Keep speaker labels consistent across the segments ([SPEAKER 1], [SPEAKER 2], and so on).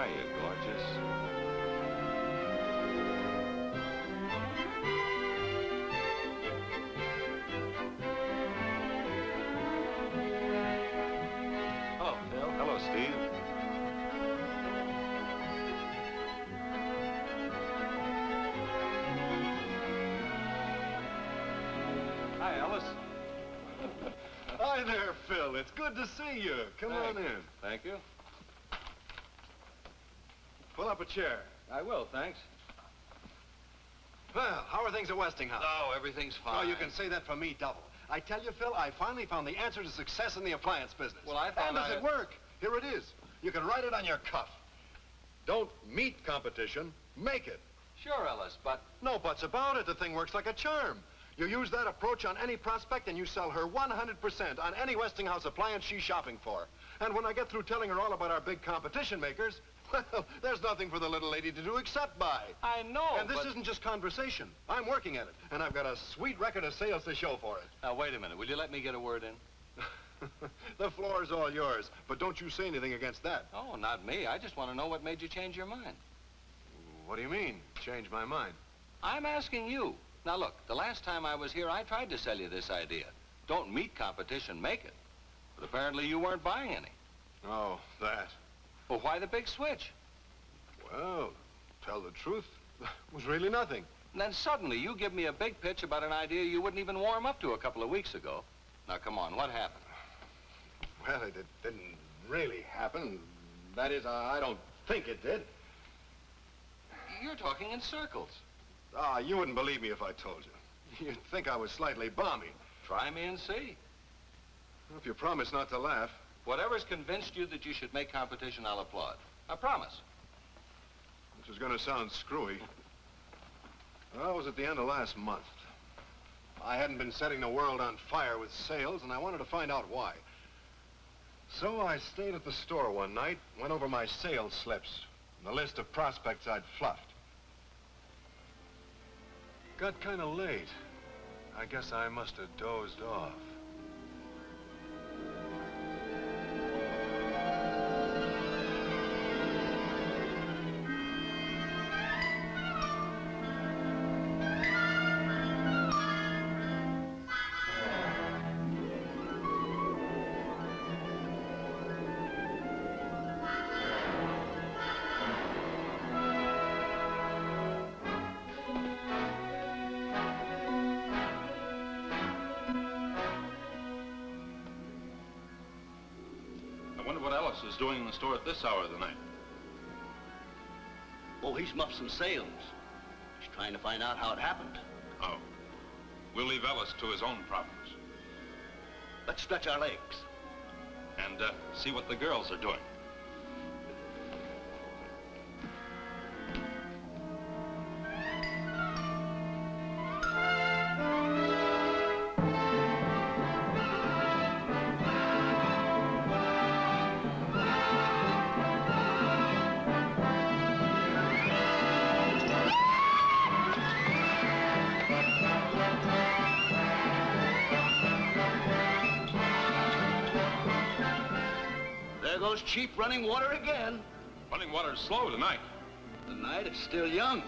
[SPEAKER 1] Hiya, gorgeous.
[SPEAKER 2] Hello, Phil.
[SPEAKER 1] Hello, Steve. Hi, Ellis.
[SPEAKER 3] Hi there, Phil. It's good to see you. Come on in.
[SPEAKER 1] Thank you.
[SPEAKER 3] Pull up a chair.
[SPEAKER 1] I will, thanks.
[SPEAKER 3] Well, how are things at Westinghouse?
[SPEAKER 1] Oh, everything's fine.
[SPEAKER 3] Oh, you can say that for me double. I tell you, Phil, I finally found the answer to success in the appliance business.
[SPEAKER 1] Well, I found
[SPEAKER 3] And does it work? Here it is. You can write it on your cuff. Don't meet competition, make it.
[SPEAKER 1] Sure, Ellis, but...
[SPEAKER 3] No buts about it. The thing works like a charm. You use that approach on any prospect and you sell her 100% on any Westinghouse appliance she's shopping for. And when I get through telling her all about our big competition makers, well, there's nothing for the little lady to do except buy.
[SPEAKER 1] I know,
[SPEAKER 3] And this isn't just conversation. I'm working at it, and I've got a sweet record of sales to show for it.
[SPEAKER 1] Now, wait a minute. Will you let me get a word in?
[SPEAKER 3] The floor's all yours, but don't you say anything against that.
[SPEAKER 1] Oh, not me. I just want to know what made you change your mind.
[SPEAKER 3] What do you mean, change my mind?
[SPEAKER 1] I'm asking you. Now, look, the last time I was here, I tried to sell you this idea. Don't meet competition, make it. But apparently you weren't buying any.
[SPEAKER 3] Oh, that.
[SPEAKER 1] Well, why the big switch?
[SPEAKER 3] Well, tell the truth, it was really nothing.
[SPEAKER 1] And then suddenly you give me a big pitch about an idea you wouldn't even warm up to a couple of weeks ago. Now, come on, what happened?
[SPEAKER 3] Well, it didn't really happen. That is, I don't think it did.
[SPEAKER 1] You're talking in circles.
[SPEAKER 3] Ah, you wouldn't believe me if I told you. You'd think I was slightly balmy.
[SPEAKER 1] Try me and see.
[SPEAKER 3] Well, if you promise not to laugh.
[SPEAKER 1] Whatever's convinced you that you should make competition, I'll applaud. I promise.
[SPEAKER 3] This is going to sound screwy. Well, it was at the end of last month. I hadn't been setting the world on fire with sales, and I wanted to find out why. So I stayed at the store one night, went over my sales slips, and the list of prospects I'd fluffed. Got kind of late. I guess I must have dozed off.
[SPEAKER 4] Is doing in the store at this hour of the night?
[SPEAKER 2] Oh, he's muffed some sales. He's trying to find out how it happened.
[SPEAKER 4] Oh. We'll leave Ellis to his own problems.
[SPEAKER 2] Let's stretch our legs.
[SPEAKER 4] And see what the girls are doing.
[SPEAKER 2] Cheap running water again.
[SPEAKER 4] Running water's slow tonight.
[SPEAKER 2] Tonight it's still young.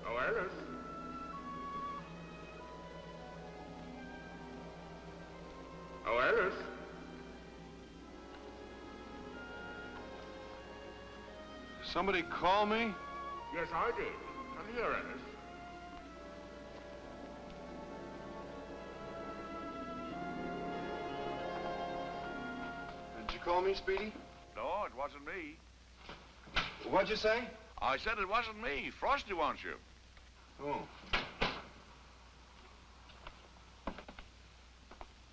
[SPEAKER 4] Oh, Ellis. Oh, Ellis.
[SPEAKER 3] Somebody call me?
[SPEAKER 4] Yes, I did. Come here, Ellis.
[SPEAKER 3] Did you call me, Speedy?
[SPEAKER 4] No, it wasn't me.
[SPEAKER 3] What'd you say?
[SPEAKER 4] I said it wasn't me. Frosty wants you.
[SPEAKER 3] Oh.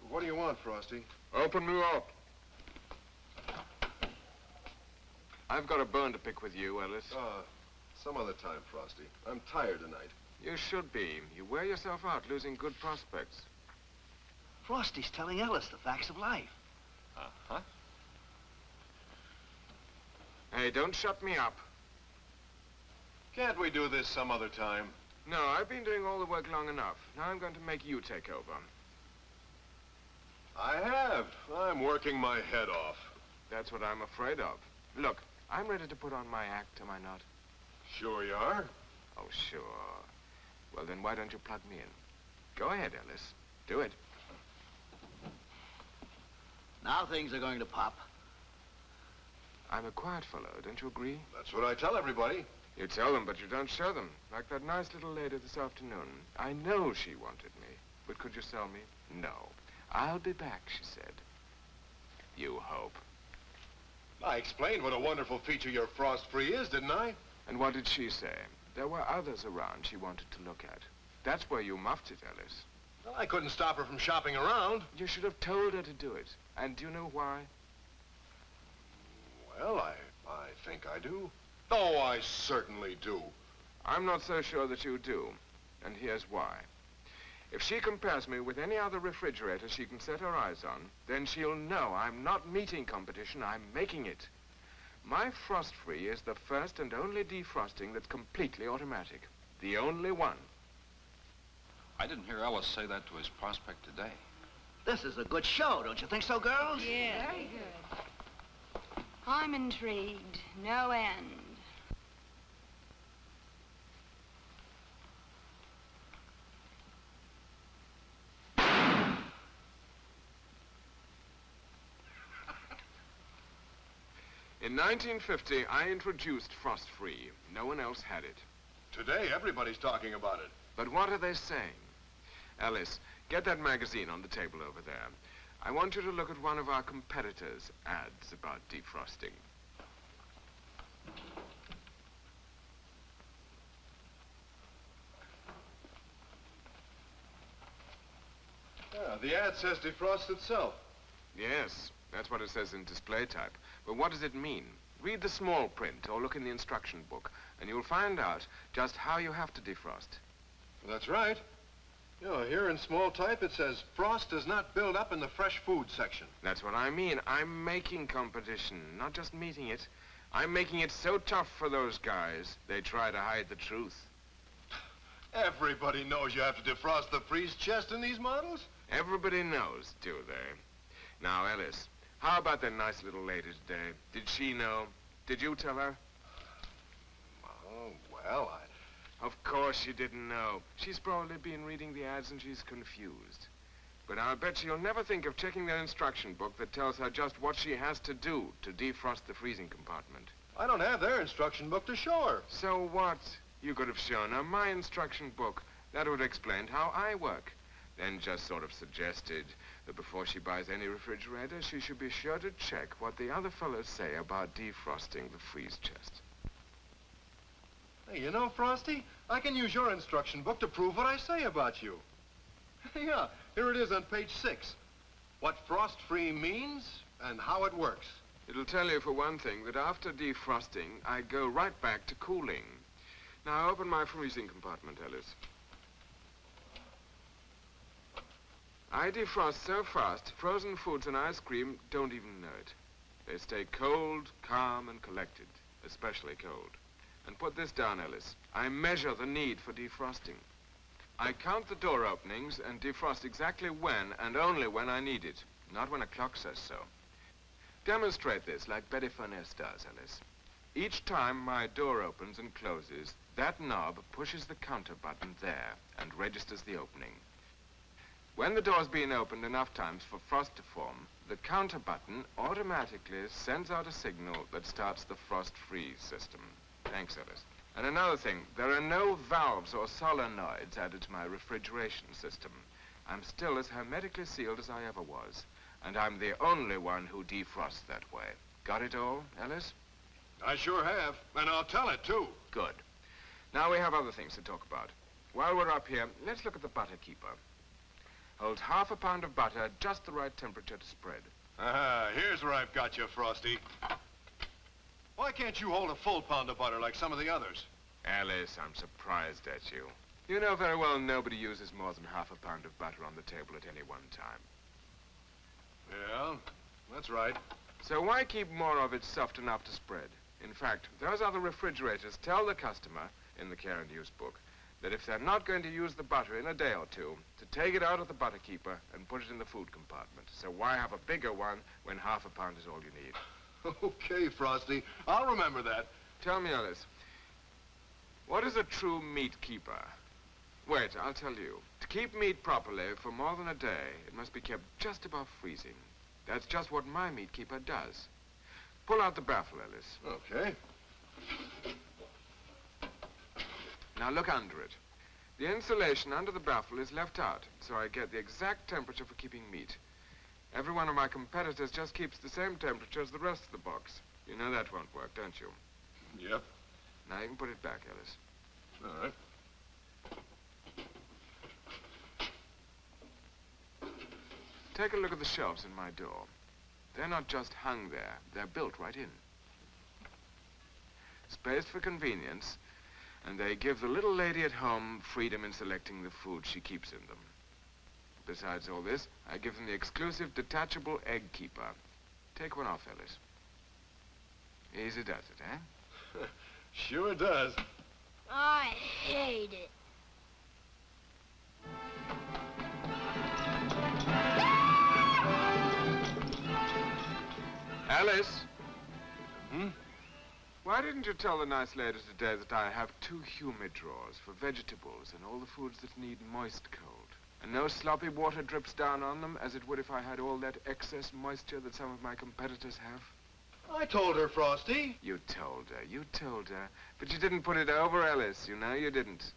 [SPEAKER 3] What do you want, Frosty?
[SPEAKER 4] Open me up.
[SPEAKER 5] I've got a bone to pick with you, Ellis.
[SPEAKER 3] Some other time, Frosty. I'm tired tonight.
[SPEAKER 5] You should be. You wear yourself out losing good prospects.
[SPEAKER 2] Frosty's telling Ellis the facts of life.
[SPEAKER 4] Uh-huh.
[SPEAKER 5] Hey, don't shut me up.
[SPEAKER 3] Can't we do this some other time?
[SPEAKER 5] No, I've been doing all the work long enough. Now I'm going to make you take over.
[SPEAKER 3] I have. I'm working my head off.
[SPEAKER 5] That's what I'm afraid of. Look, I'm ready to put on my act, am I not?
[SPEAKER 3] Sure you are.
[SPEAKER 5] Oh, sure. Well, then why don't you plug me in? Go ahead, Ellis. Do it.
[SPEAKER 2] Now things are going to pop.
[SPEAKER 5] I'm a quiet fellow, don't you agree?
[SPEAKER 3] That's what I tell everybody.
[SPEAKER 5] You tell them, but you don't show them. Like that nice little lady this afternoon. I know she wanted me, but could you sell me? No. I'll be back, she said. You hope.
[SPEAKER 3] I explained what a wonderful feature your frost-free is, didn't I?
[SPEAKER 5] And what did she say? There were others around she wanted to look at. That's where you muffed it, Ellis.
[SPEAKER 3] Well, I couldn't stop her from shopping around.
[SPEAKER 5] You should have told her to do it. And do you know why?
[SPEAKER 3] Well, I think I do. Oh, I certainly do.
[SPEAKER 5] I'm not so sure that you do. And here's why. If she compares me with any other refrigerator she can set her eyes on, then she'll know I'm not meeting competition, I'm making it. My frost-free is the first and only defrosting that's completely automatic. The only one.
[SPEAKER 4] I didn't hear Ellis say that to his prospect today.
[SPEAKER 2] This is a good show, don't you think so, girls?
[SPEAKER 6] Yeah. Very good. I'm intrigued. No end.
[SPEAKER 5] In 1950, I introduced frost-free. No one else had it.
[SPEAKER 3] Today, everybody's talking about it.
[SPEAKER 5] But what are they saying? Ellis, get that magazine on the table over there. I want you to look at one of our competitors' ads about defrosting.
[SPEAKER 3] Yeah, the ad says defrost itself.
[SPEAKER 5] Yes, that's what it says in display type. But what does it mean? Read the small print or look in the instruction book, and you'll find out just how you have to defrost.
[SPEAKER 3] That's right. You know, here in small type it says, frost does not build up in the fresh food section.
[SPEAKER 5] That's what I mean. I'm making competition, not just meeting it. I'm making it so tough for those guys, they try to hide the truth.
[SPEAKER 3] Everybody knows you have to defrost the freeze chest in these models.
[SPEAKER 5] Everybody knows, do they? Now, Ellis, how about that nice little lady today? Did she know? Did you tell her?
[SPEAKER 3] Oh, well,
[SPEAKER 5] Of course she didn't know. She's probably been reading the ads and she's confused. But I'll bet she'll never think of checking that instruction book that tells her just what she has to do to defrost the freezing compartment.
[SPEAKER 3] I don't have their instruction book to show her.
[SPEAKER 5] So what? You could have shown her my instruction book. That would have explained how I work. Then just sort of suggested that before she buys any refrigerator, she should be sure to check what the other fellows say about defrosting the freeze chest.
[SPEAKER 3] Hey, you know, Frosty, I can use your instruction book to prove what I say about you. Yeah, here it is on page 6. What frost-free means and how it works.
[SPEAKER 5] It'll tell you, for one thing, that after defrosting, I go right back to cooling. Now, open my freezing compartment, Ellis. I defrost so fast, frozen foods and ice cream don't even know it. They stay cold, calm, and collected, especially cold. And put this down, Ellis. I measure the need for defrosting. I count the door openings and defrost exactly when and only when I need it, not when a clock says so. Demonstrate this like Betty Furness does, Ellis. Each time my door opens and closes, that knob pushes the counter button there and registers the opening. When the door's been opened enough times for frost to form, the counter button automatically sends out a signal that starts the frost-freeze system. Thanks, Ellis. And another thing, there are no valves or solenoids added to my refrigeration system. I'm still as hermetically sealed as I ever was. And I'm the only one who defrosts that way. Got it all, Ellis?
[SPEAKER 3] I sure have, and I'll tell it, too.
[SPEAKER 5] Good. Now we have other things to talk about. While we're up here, let's look at the butter keeper. Holds half a pound of butter, just the right temperature to spread.
[SPEAKER 3] Aha, here's where I've got you, Frosty. Why can't you hold a full pound of butter like some of the others?
[SPEAKER 5] Alice, I'm surprised at you. You know very well nobody uses more than half a pound of butter on the table at any one time.
[SPEAKER 3] Yeah, that's right.
[SPEAKER 5] So why keep more of it soft enough to spread? In fact, those other refrigerators tell the customer in the care and use book that if they're not going to use the butter in a day or two, to take it out of the butter keeper and put it in the food compartment. So why have a bigger one when half a pound is all you need?
[SPEAKER 3] Okay, Frosty. I'll remember that.
[SPEAKER 5] Tell me, Ellis, what is a true meat keeper? Wait, I'll tell you. To keep meat properly for more than a day, it must be kept just above freezing. That's just what my meat keeper does. Pull out the baffle, Ellis.
[SPEAKER 3] Okay.
[SPEAKER 5] Now look under it. The insulation under the baffle is left out, so I get the exact temperature for keeping meat. Every one of my competitors just keeps the same temperature as the rest of the box. You know that won't work, don't you?
[SPEAKER 3] Yep.
[SPEAKER 5] Now you can put it back, Ellis.
[SPEAKER 3] All right.
[SPEAKER 5] Take a look at the shelves in my door. They're not just hung there, they're built right in. Spaced for convenience, and they give the little lady at home freedom in selecting the food she keeps in them. Besides all this, I give them the exclusive detachable egg keeper. Take one off, Ellis. Easy does it, eh?
[SPEAKER 3] Sure does.
[SPEAKER 7] I hate it.
[SPEAKER 5] Alice?
[SPEAKER 3] Hmm?
[SPEAKER 5] Why didn't you tell the nice lady today that I have 2 humid drawers for vegetables and all the foods that need moist cold? And no sloppy water drips down on them as it would if I had all that excess moisture that some of my competitors have?
[SPEAKER 3] I told her, Frosty.
[SPEAKER 5] You told her. But you didn't put it over, Ellis. You know you didn't.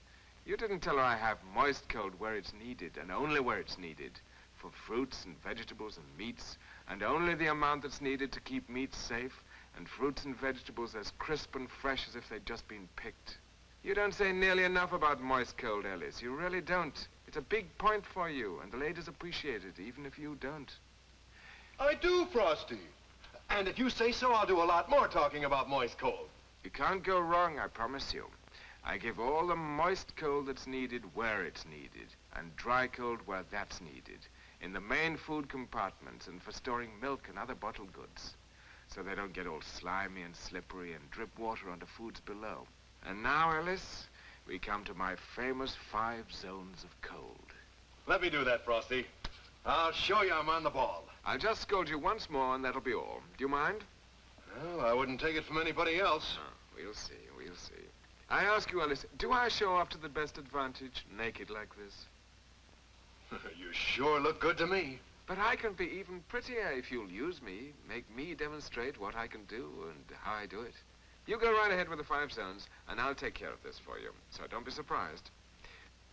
[SPEAKER 5] You didn't tell her I have moist cold where it's needed, and only where it's needed. For fruits and vegetables and meats, and only the amount that's needed to keep meats safe, and fruits and vegetables as crisp and fresh as if they'd just been picked. You don't say nearly enough about moist cold, Ellis. You really don't. It's a big point for you, and the ladies appreciate it, even if you don't.
[SPEAKER 3] I do, Frosty. And if you say so, I'll do a lot more talking about moist cold.
[SPEAKER 5] You can't go wrong, I promise you. I give all the moist cold that's needed where it's needed, and dry cold where that's needed, in the main food compartments and for storing milk and other bottled goods, so they don't get all slimy and slippery and drip water onto foods below. And now, Ellis, we come to my famous 5 zones of cold.
[SPEAKER 3] Let me do that, Frosty. I'll show you I'm on the ball.
[SPEAKER 5] I'll just scold you once more, and that'll be all. Do you mind?
[SPEAKER 3] Well, I wouldn't take it from anybody else.
[SPEAKER 5] Oh, we'll see. I ask you, Ellis, do I show off to the best advantage, naked like this?
[SPEAKER 3] You sure look good to me.
[SPEAKER 5] But I can be even prettier if you'll use me, make me demonstrate what I can do and how I do it. You go right ahead with the 5 zones, and I'll take care of this for you, so don't be surprised.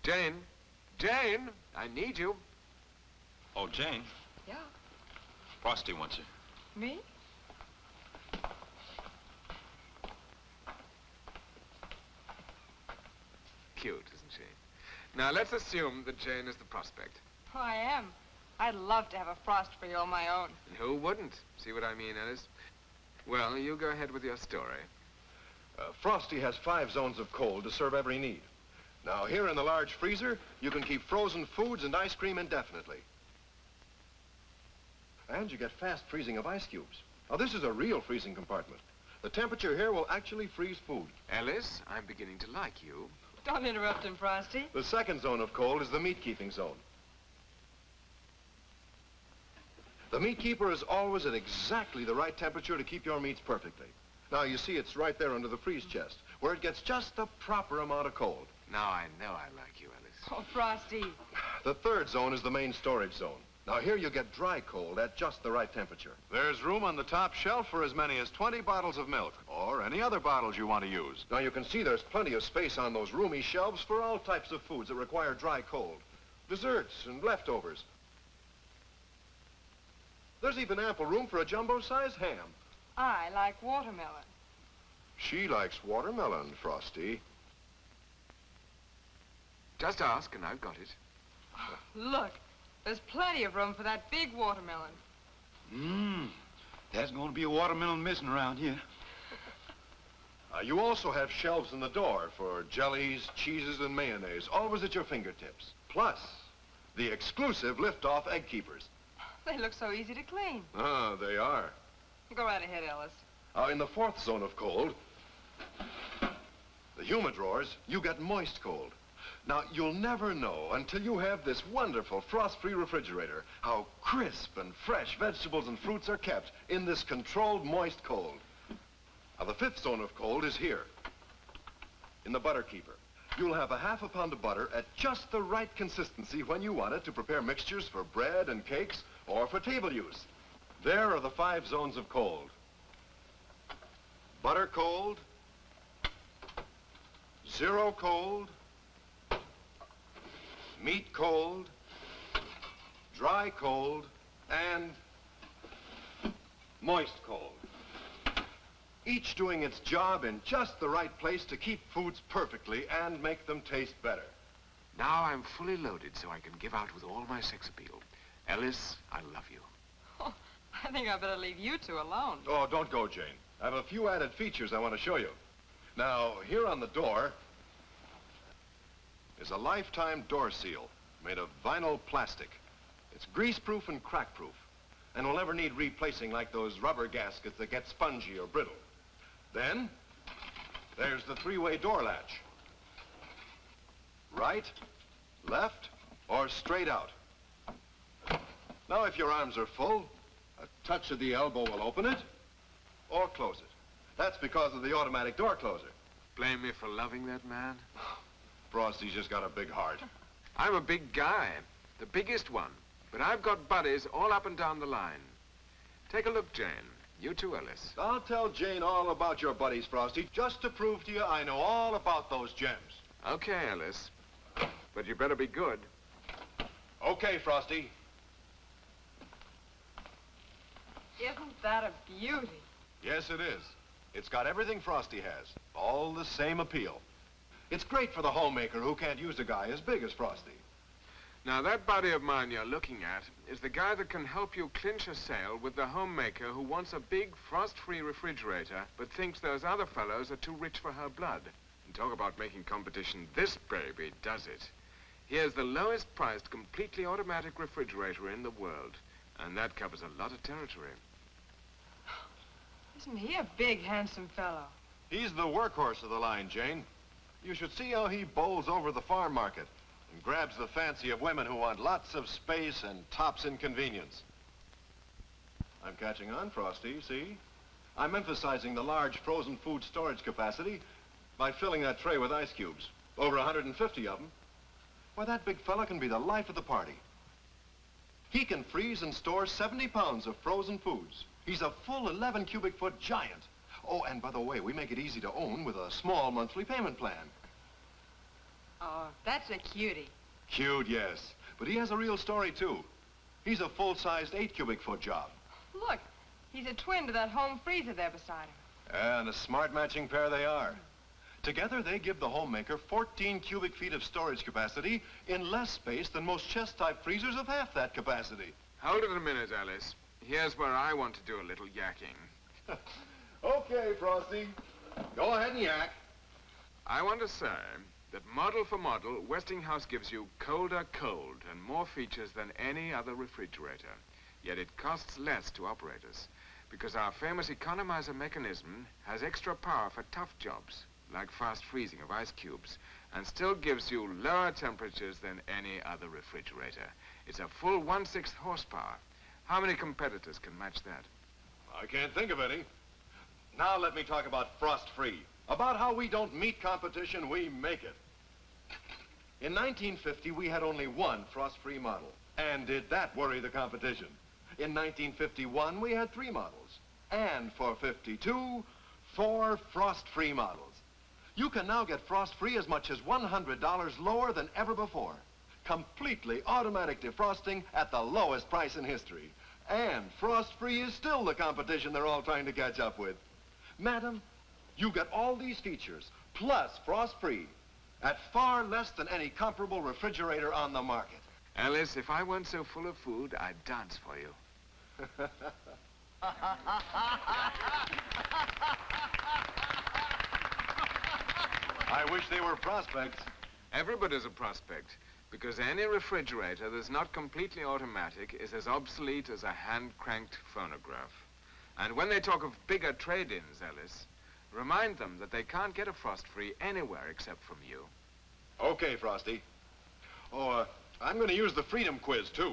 [SPEAKER 5] Jane, I need you.
[SPEAKER 4] Oh, Jane,
[SPEAKER 6] Yeah.
[SPEAKER 4] Frosty wants you.
[SPEAKER 6] Me?
[SPEAKER 5] Cute, isn't she? Now, let's assume that Jane is the prospect.
[SPEAKER 6] Oh, I am. I'd love to have a frost for you all my own.
[SPEAKER 5] And who wouldn't? See what I mean, Ellis? Well, you go ahead with your story.
[SPEAKER 3] Frosty has 5 zones of cold to serve every need. Now, here in the large freezer, you can keep frozen foods and ice cream indefinitely. And you get fast freezing of ice cubes. Now, this is a real freezing compartment. The temperature here will actually freeze food.
[SPEAKER 5] Ellis, I'm beginning to like you.
[SPEAKER 6] Don't interrupt him, Frosty.
[SPEAKER 3] The second zone of cold is the meat-keeping zone. The meat keeper is always at exactly the right temperature to keep your meats perfectly. Now, you see it's right there under the freeze chest, where it gets just the proper amount of cold.
[SPEAKER 5] Now I know I like you, Ellis.
[SPEAKER 6] Oh, Frosty.
[SPEAKER 3] The third zone is the main storage zone. Now, here you get dry cold at just the right temperature. There's room on the top shelf for as many as 20 bottles of milk, or any other bottles you want to use. Now, you can see there's plenty of space on those roomy shelves for all types of foods that require dry cold. Desserts and leftovers. There's even ample room for a jumbo-sized ham.
[SPEAKER 6] I like watermelon.
[SPEAKER 3] She likes watermelon, Frosty.
[SPEAKER 5] Just ask, and I've got it.
[SPEAKER 6] Look, there's plenty of room for that big watermelon.
[SPEAKER 8] There's going to be a watermelon missing around here.
[SPEAKER 3] You also have shelves in the door for jellies, cheeses, and mayonnaise, always at your fingertips. Plus, the exclusive lift-off egg keepers.
[SPEAKER 6] They look so easy to clean.
[SPEAKER 3] Ah, they are.
[SPEAKER 6] Go right ahead, Ellis.
[SPEAKER 3] In the fourth zone of cold, The humidors, you get moist cold. Now, you'll never know until you have this wonderful frost-free refrigerator how crisp and fresh vegetables and fruits are kept in this controlled moist cold. Now, the fifth zone of cold is here, in the butter keeper. You'll have a half a pound of butter at just the right consistency when you want it to prepare mixtures for bread and cakes or for table use. There are the 5 zones of cold. Butter cold, 0 cold, meat cold, dry cold, and moist cold. Each doing its job in just the right place to keep foods perfectly and make them taste better.
[SPEAKER 5] Now I'm fully loaded so I can give out with all my sex appeal. Ellis, I love you.
[SPEAKER 6] Oh, I think I better leave you two alone.
[SPEAKER 3] Oh, don't go, Jane. I have a few added features I want to show you. Now, here on the door is a lifetime door seal made of vinyl plastic. It's grease-proof and crack-proof, and will never need replacing like those rubber gaskets that get spongy or brittle. Then, there's the 3-way door latch. Right, left, or straight out. Now, if your arms are full, a touch of the elbow will open it or close it. That's because of the automatic door closer.
[SPEAKER 5] Blame me for loving that man?
[SPEAKER 3] Frosty's just got a big heart.
[SPEAKER 5] I'm a big guy, the biggest one, but I've got buddies all up and down the line. Take a look, Jane. You too, Ellis.
[SPEAKER 3] I'll tell Jane all about your buddies, Frosty, just to prove to you I know all about those gems.
[SPEAKER 5] Okay, Ellis, but you better be good.
[SPEAKER 3] Okay, Frosty.
[SPEAKER 6] Isn't that a beauty?
[SPEAKER 3] Yes, it is. It's got everything Frosty has, all the same appeal. It's great for the homemaker who can't use a guy as big as Frosty.
[SPEAKER 5] Now, that buddy of mine you're looking at is the guy that can help you clinch a sale with the homemaker who wants a big, frost-free refrigerator but thinks those other fellows are too rich for her blood. And talk about making competition, this baby does it. Here's the lowest-priced, completely automatic refrigerator in the world, and that covers a lot of territory.
[SPEAKER 6] Isn't he a big, handsome fellow?
[SPEAKER 3] He's the workhorse of the line, Jane. You should see how he bowls over the farm market and grabs the fancy of women who want lots of space and tops inconvenience. I'm catching on, Frosty, see? I'm emphasizing the large frozen food storage capacity by filling that tray with ice cubes. Over 150 of them. Why, that big fella can be the life of the party. He can freeze and store 70 pounds of frozen foods. He's a full 11 cubic foot giant. Oh, and by the way, we make it easy to own with a small monthly payment plan.
[SPEAKER 6] Oh, that's a cutie.
[SPEAKER 3] Cute, yes. But he has a real story, too. He's a full-sized 8 cubic foot job.
[SPEAKER 6] Look, he's a twin to that home freezer there beside him.
[SPEAKER 3] And a smart matching pair they are. Together, they give the homemaker 14 cubic feet of storage capacity in less space than most chest-type freezers of half that capacity.
[SPEAKER 5] Hold it a minute, Ellis. Here's where I want to do a little yakking.
[SPEAKER 3] Okay, Frosty. Go ahead and yak.
[SPEAKER 5] I want to say that model for model, Westinghouse gives you colder cold and more features than any other refrigerator. Yet it costs less to operate us because our famous economizer mechanism has extra power for tough jobs, like fast freezing of ice cubes, and still gives you lower temperatures than any other refrigerator. It's a full 1/6 horsepower. How many competitors can match that?
[SPEAKER 3] I can't think of any. Now let me talk about frost-free. About how we don't meet competition, we make it. In 1950, we had only one frost-free model. And did that worry the competition? In 1951, we had 3 models. And for 52, 4 frost-free models. You can now get frost-free as much as $100 lower than ever before. Completely automatic defrosting at the lowest price in history. And frost-free is still the competition they're all trying to catch up with. Madam, you get all these features, plus frost-free, at far less than any comparable refrigerator on the market.
[SPEAKER 5] Ellis, if I weren't so full of food, I'd dance for you.
[SPEAKER 3] I wish they were prospects.
[SPEAKER 5] Everybody's a prospect, because any refrigerator that's not completely automatic is as obsolete as a hand-cranked phonograph. And when they talk of bigger trade-ins, Ellis, Remind them that they can't get a frost-free anywhere except from you.
[SPEAKER 3] Okay, Frosty. Oh, I'm going to use the Freedom Quiz, too.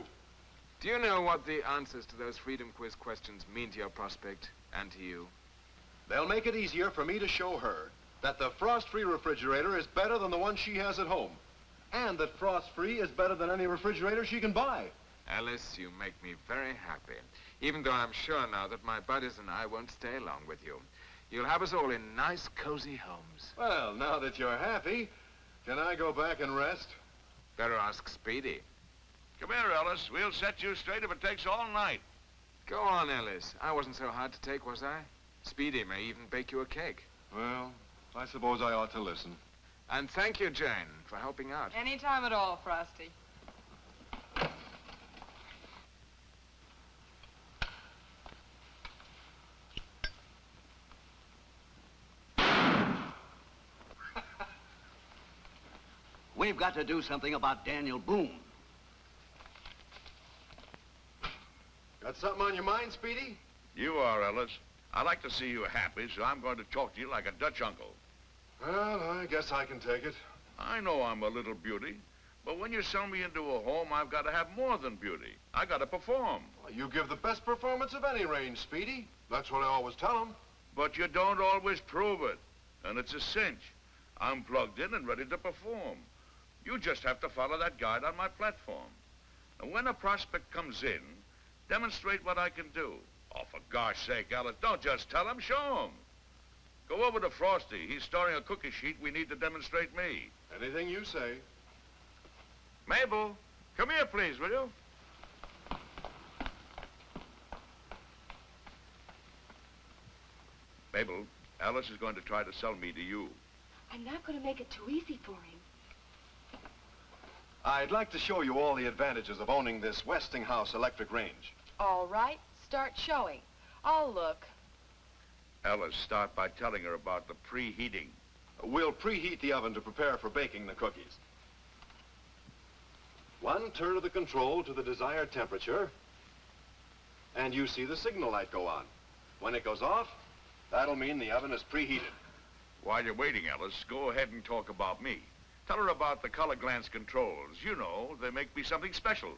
[SPEAKER 5] Do you know what the answers to those Freedom Quiz questions mean to your prospect and to you?
[SPEAKER 3] They'll make it easier for me to show her that the frost-free refrigerator is better than the one she has at home, and that frost-free is better than any refrigerator she can buy.
[SPEAKER 5] Alice, you make me very happy, even though I'm sure now that my buddies and I won't stay long with you. You'll have us all in nice, cozy homes.
[SPEAKER 3] Well, now that you're happy, can I go back and rest?
[SPEAKER 5] Better ask Speedy.
[SPEAKER 4] Come here, Ellis. We'll set you straight if it takes all night.
[SPEAKER 5] Go on, Ellis. I wasn't so hard to take, was I? Speedy may even bake you a cake.
[SPEAKER 3] Well, I suppose I ought to listen.
[SPEAKER 5] And thank you, Jane, for helping out.
[SPEAKER 6] Any time at all, Frosty.
[SPEAKER 2] We've got to do something about Daniel Boone.
[SPEAKER 3] Got something on your mind, Speedy?
[SPEAKER 4] You are, Ellis. I like to see you happy, so I'm going to talk to you like a Dutch uncle.
[SPEAKER 3] Well, I guess I can take it.
[SPEAKER 4] I know I'm a little beauty, but when you sell me into a home, I've got to have more than beauty. I got to perform.
[SPEAKER 3] Well, you give the best performance of any range, Speedy. That's what I always tell them.
[SPEAKER 4] But you don't always prove it, and it's a cinch. I'm plugged in and ready to perform. You just have to follow that guide on my platform. And when a prospect comes in, demonstrate what I can do. Oh, for gosh sake, Ellis, don't just tell him, show him. Go over to Frosty. He's storing a cookie sheet. We need to demonstrate me.
[SPEAKER 3] Anything you say.
[SPEAKER 4] Mabel, come here, please, will you? Mabel, Alice is going to try to sell me to you.
[SPEAKER 6] I'm not going to make it too easy for him.
[SPEAKER 3] I'd like to show you all the advantages of owning this Westinghouse electric range.
[SPEAKER 6] All right, start showing. I'll look.
[SPEAKER 4] Alice, start by telling her about the preheating.
[SPEAKER 3] We'll preheat the oven to prepare for baking the cookies. One turn of the control to the desired temperature, and you see the signal light go on. When it goes off, that'll mean the oven is preheated.
[SPEAKER 4] While you're waiting, Alice, go ahead and talk about me. Tell her about the color glance controls. You know, they make me something special.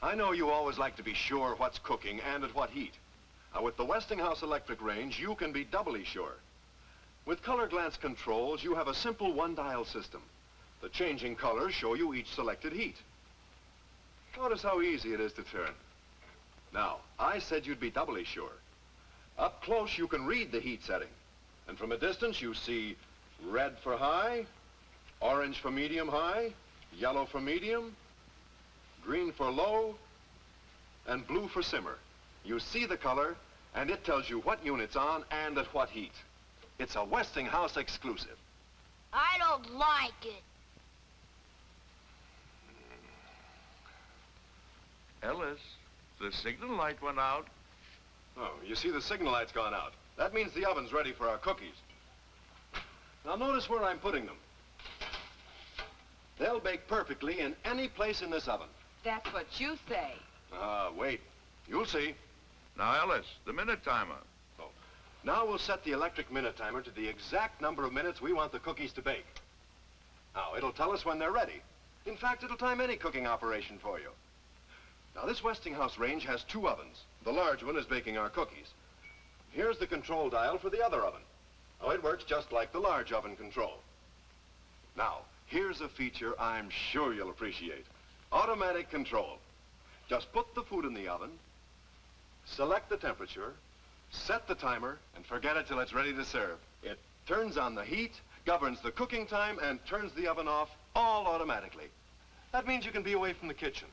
[SPEAKER 3] I know you always like to be sure what's cooking and at what heat. Now, with the Westinghouse electric range, you can be doubly sure. With color glance controls, you have a simple one-dial system. The changing colors show you each selected heat. Notice how easy it is to turn. Now, I said you'd be doubly sure. Up close, you can read the heat setting. And from a distance, you see red for high, orange for medium high, yellow for medium, green for low, and blue for simmer. You see the color, and it tells you what unit's on and at what heat. It's a Westinghouse exclusive.
[SPEAKER 7] I don't like it.
[SPEAKER 4] Ellis, the signal light went out.
[SPEAKER 3] Oh, you see the signal light's gone out. That means the oven's ready for our cookies. Now notice where I'm putting them. They'll bake perfectly in any place in this oven.
[SPEAKER 6] That's what you say.
[SPEAKER 3] Wait. You'll see.
[SPEAKER 4] Now, Ellis, the minute timer.
[SPEAKER 3] Oh. Now we'll set the electric minute timer to the exact number of minutes we want the cookies to bake. Now, it'll tell us when they're ready. In fact, it'll time any cooking operation for you. Now, this Westinghouse range has two ovens. The large one is baking our cookies. Here's the control dial for the other oven. Oh, it works just like the large oven control. Now, here's a feature I'm sure you'll appreciate. Automatic control. Just put the food in the oven, select the temperature, set the timer, and forget it till it's ready to serve. It turns on the heat, governs the cooking time, and turns the oven off all automatically. That means you can be away from the kitchen.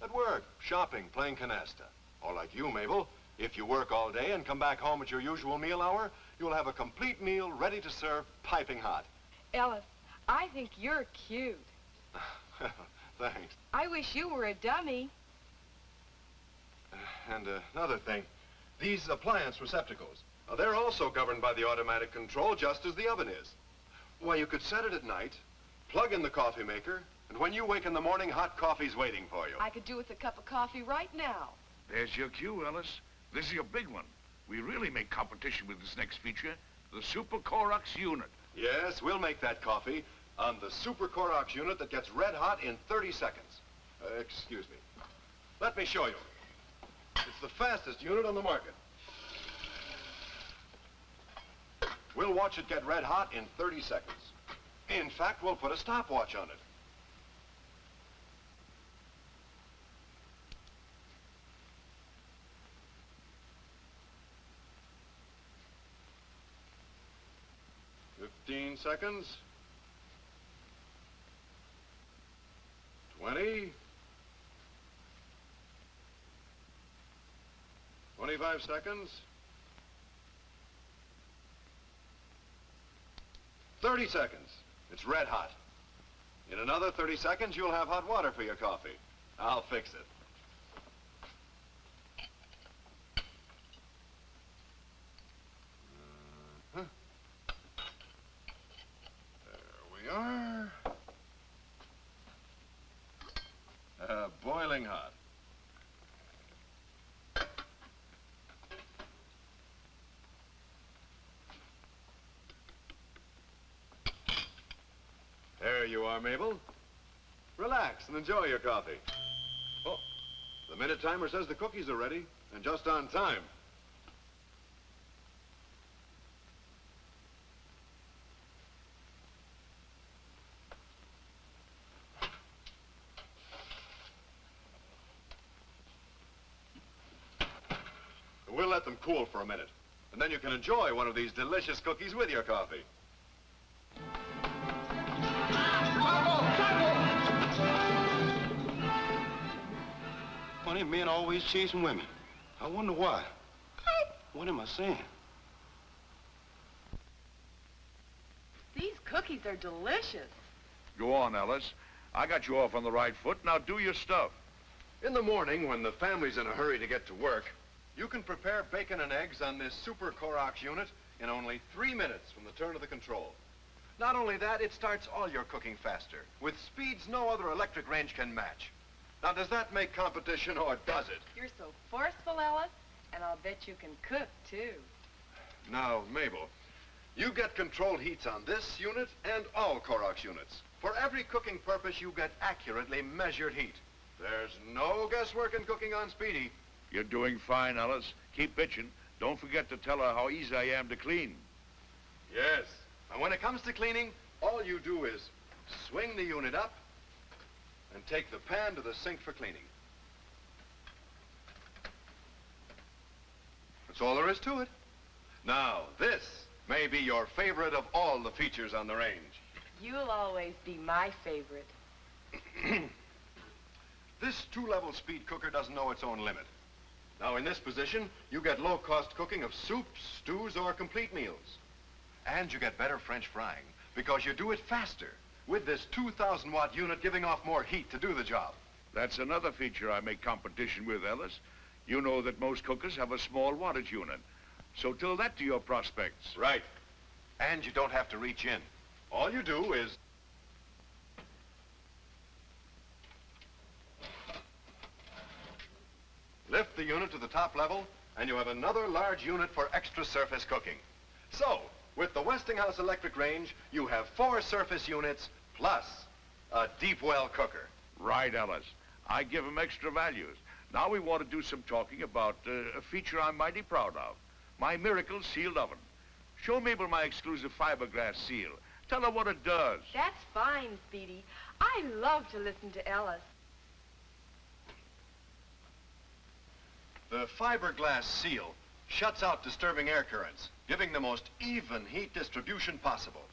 [SPEAKER 3] At work, shopping, playing canasta. Or like you, Mabel, if you work all day and come back home at your usual meal hour, you'll have a complete meal ready to serve piping hot.
[SPEAKER 6] Ellis, I think you're cute.
[SPEAKER 3] Thanks.
[SPEAKER 6] I wish you were a dummy.
[SPEAKER 3] And another thing, these appliance receptacles, they're also governed by the automatic control just as the oven is. Why, you could set it at night, plug in the coffee maker, and when you wake in the morning, hot coffee's waiting for you.
[SPEAKER 6] I could do with a cup of coffee right now.
[SPEAKER 4] There's your cue, Ellis. This is your big one. We really make competition with this next feature. the Super Corox unit.
[SPEAKER 3] Yes, we'll make that coffee on the Super Corox unit that gets red hot in 30 seconds. Excuse me. Let me show you. It's the fastest unit on the market. We'll watch it get red hot in 30 seconds. In fact, we'll put a stopwatch on it. "15 seconds. 20. 25 seconds. 30 seconds. It's red hot. In another 30 seconds, you'll have hot water for your coffee. I'll fix it. There we are. Boiling hot. There you are, Mabel. Relax and enjoy your coffee. Oh, the minute timer says the cookies are ready, and just on time. We'll let them cool for a minute, and then you can enjoy one of these delicious cookies with your coffee.
[SPEAKER 8] Funny, men always chasing women. I wonder why. What am I saying?
[SPEAKER 6] These cookies are delicious.
[SPEAKER 4] Go on, Ellis. I got you off on the right foot. Now do your stuff.
[SPEAKER 3] In the morning, when the family's in a hurry to get to work, you can prepare bacon and eggs on this Super Corox unit in only 3 minutes from the turn of the control. Not only that, it starts all your cooking faster, with speeds no other electric range can match. Now, does that make competition, or does it?
[SPEAKER 6] You're so forceful, Ellis, and I'll bet you can cook, too.
[SPEAKER 3] Now, Mabel, you get controlled heats on this unit and all Corox units. For every cooking purpose, you get accurately measured heat. There's no guesswork in cooking on Speedy.
[SPEAKER 4] You're doing fine, Ellis. Keep bitching. Don't forget to tell her how easy I am to clean.
[SPEAKER 3] Yes. And when it comes to cleaning, all you do is swing the unit up and take the pan to the sink for cleaning. That's all there is to it. Now, this may be your favorite of all the features on the range.
[SPEAKER 6] You'll always be my favorite.
[SPEAKER 3] This 2-level speed cooker doesn't know its own limit. Now, in this position, you get low-cost cooking of soups, stews, or complete meals. And you get better French frying because you do it faster with this 2,000-watt unit giving off more heat to do the job.
[SPEAKER 4] That's another feature I make competition with, Ellis. You know that most cookers have a small wattage unit. So tell that to your prospects.
[SPEAKER 3] Right. And you don't have to reach in. All you do is... lift the unit to the top level, and you have another large unit for extra surface cooking. So, with the Westinghouse electric range, you have 4 surface units plus a deep well cooker.
[SPEAKER 4] Right, Ellis. I give them extra values. Now we want to do some talking about a feature I'm mighty proud of. My miracle sealed oven. Show Mabel my exclusive fiberglass seal. Tell her what it does.
[SPEAKER 6] That's fine, Speedy. I love to listen to Ellis.
[SPEAKER 3] The fiberglass seal shuts out disturbing air currents, giving the most even heat distribution possible.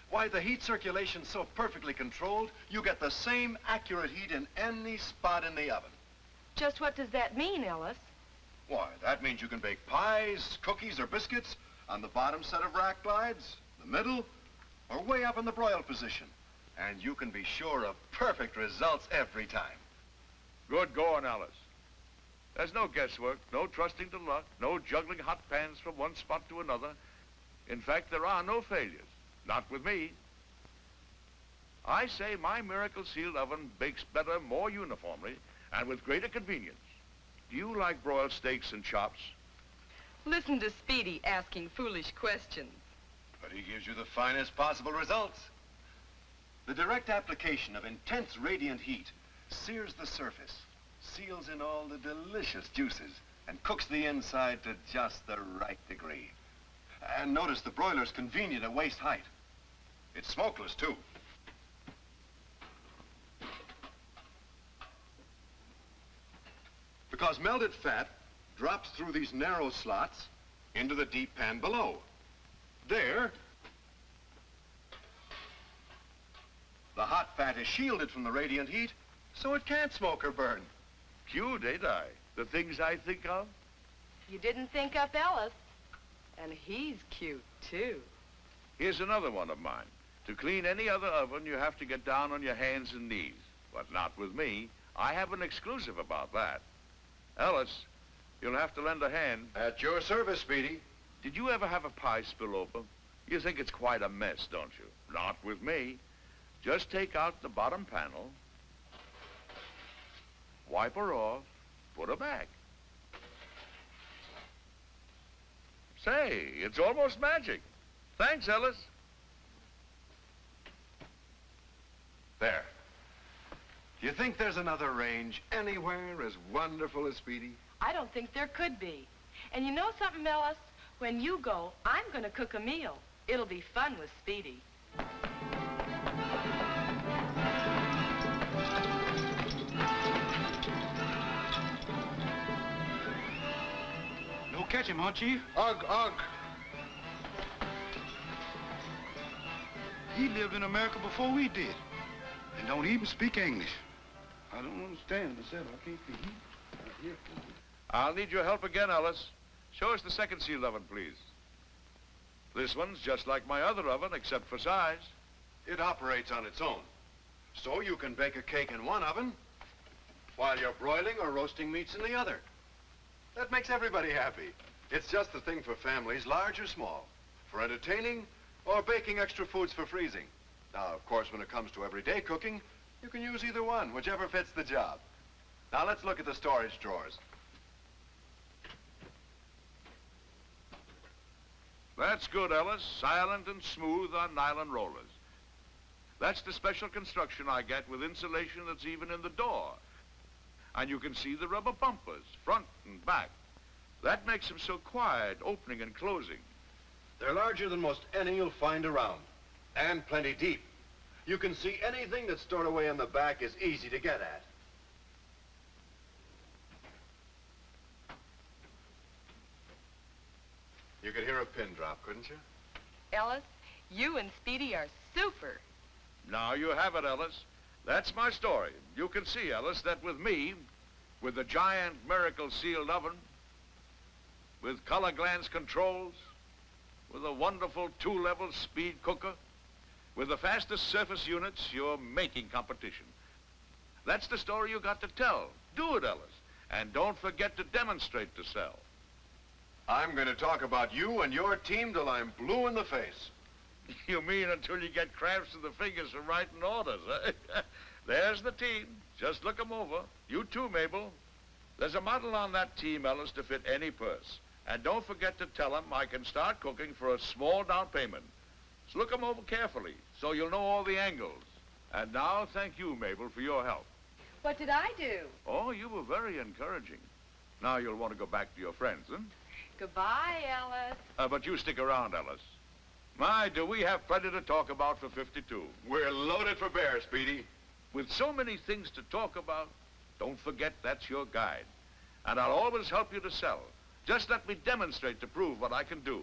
[SPEAKER 3] Why, the heat circulation's so perfectly controlled, you get the same accurate heat in any spot in the oven.
[SPEAKER 6] Just what does that mean, Ellis?
[SPEAKER 3] Why, that means you can bake pies, cookies, or biscuits on the bottom set of rack glides, the middle, or way up in the broil position. And you can be sure of perfect results every time.
[SPEAKER 4] Good going, Ellis. There's no guesswork, no trusting to luck, no juggling hot pans from one spot to another. In fact, there are no failures. Not with me. I say my miracle sealed oven bakes better, more uniformly, and with greater convenience. Do you like broiled steaks and chops?
[SPEAKER 6] Listen to Speedy asking foolish questions.
[SPEAKER 3] But he gives you the finest possible results. The direct application of intense radiant heat sears the surface, seals in all the delicious juices, and cooks the inside to just the right degree. And notice the broiler's convenient at waist height. It's smokeless, too. Because melted fat drops through these narrow slots into the deep pan below. There, the hot fat is shielded from the radiant heat, so it can't smoke or burn.
[SPEAKER 4] Cute, ain't I? The things I think of?
[SPEAKER 9] You didn't think up Ellis. And he's cute, too.
[SPEAKER 4] Here's another one of mine. To clean any other oven, you have to get down on your hands and knees. But not with me. I have an exclusive about that. Ellis, you'll have to lend a hand.
[SPEAKER 3] At your service, Speedy.
[SPEAKER 4] Did you ever have a pie spill over? You think it's quite a mess, don't you? Not with me. Just take out the bottom panel, wipe her off, put her back. Say, it's almost magic. Thanks, Ellis.
[SPEAKER 3] There. Do you think there's another range anywhere as wonderful as Speedy?
[SPEAKER 9] I don't think there could be. And you know something, Ellis? When you go, I'm going to cook a meal. It'll be fun with Speedy.
[SPEAKER 8] No catch him, huh, Chief?
[SPEAKER 3] Ugh.
[SPEAKER 8] He lived in America before we did. And don't even speak English. I don't understand myself. I can't see him. Right here.
[SPEAKER 4] I'll need your help again, Ellis. Show us the second sealed oven, please. This one's just like my other oven, except for size.
[SPEAKER 3] It operates on its own. So you can bake a cake in one oven while you're broiling or roasting meats in the other. That makes everybody happy. It's just the thing for families, large or small, for entertaining or baking extra foods for freezing. Now, of course, when it comes to everyday cooking, you can use either one, whichever fits the job. Now, let's look at the storage drawers.
[SPEAKER 4] That's good, Ellis. Silent and smooth on nylon rollers. That's the special construction I get with insulation that's even in the door. And you can see the rubber bumpers, front and back. That makes them so quiet, opening and closing.
[SPEAKER 3] They're larger than most any you'll find around, and plenty deep. You can see anything that's stored away in the back is easy to get at. You could hear a pin drop, couldn't you?
[SPEAKER 9] Ellis, you and Speedy are super.
[SPEAKER 4] Now you have it, Ellis. That's my story. You can see, Ellis, that with me, with the giant miracle sealed oven, with color glance controls, with a wonderful two-level speed cooker, with the fastest surface units, you're making competition. That's the story you got to tell. Do it, Ellis. And don't forget to demonstrate to sell.
[SPEAKER 3] I'm going to talk about you and your team till I'm blue in the face.
[SPEAKER 4] You mean until you get cramps in the fingers for writing orders, eh? There's the team. Just look 'em over. You too, Mabel. There's a model on that team, Ellis, to fit any purse. And don't forget to tell 'em I can start cooking for a small down payment. So look 'em over carefully, so you'll know all the angles. And now, thank you, Mabel, for your help.
[SPEAKER 9] What did I do?
[SPEAKER 4] Oh, you were very encouraging. Now you'll want to go back to your friends, huh?
[SPEAKER 9] Goodbye, Ellis.
[SPEAKER 4] But you stick around, Ellis. My, do we have plenty to talk about for 52.
[SPEAKER 3] We're loaded for bear, Speedy.
[SPEAKER 4] With so many things to talk about, don't forget that's your guide. And I'll always help you to sell. Just let me demonstrate to prove what I can do.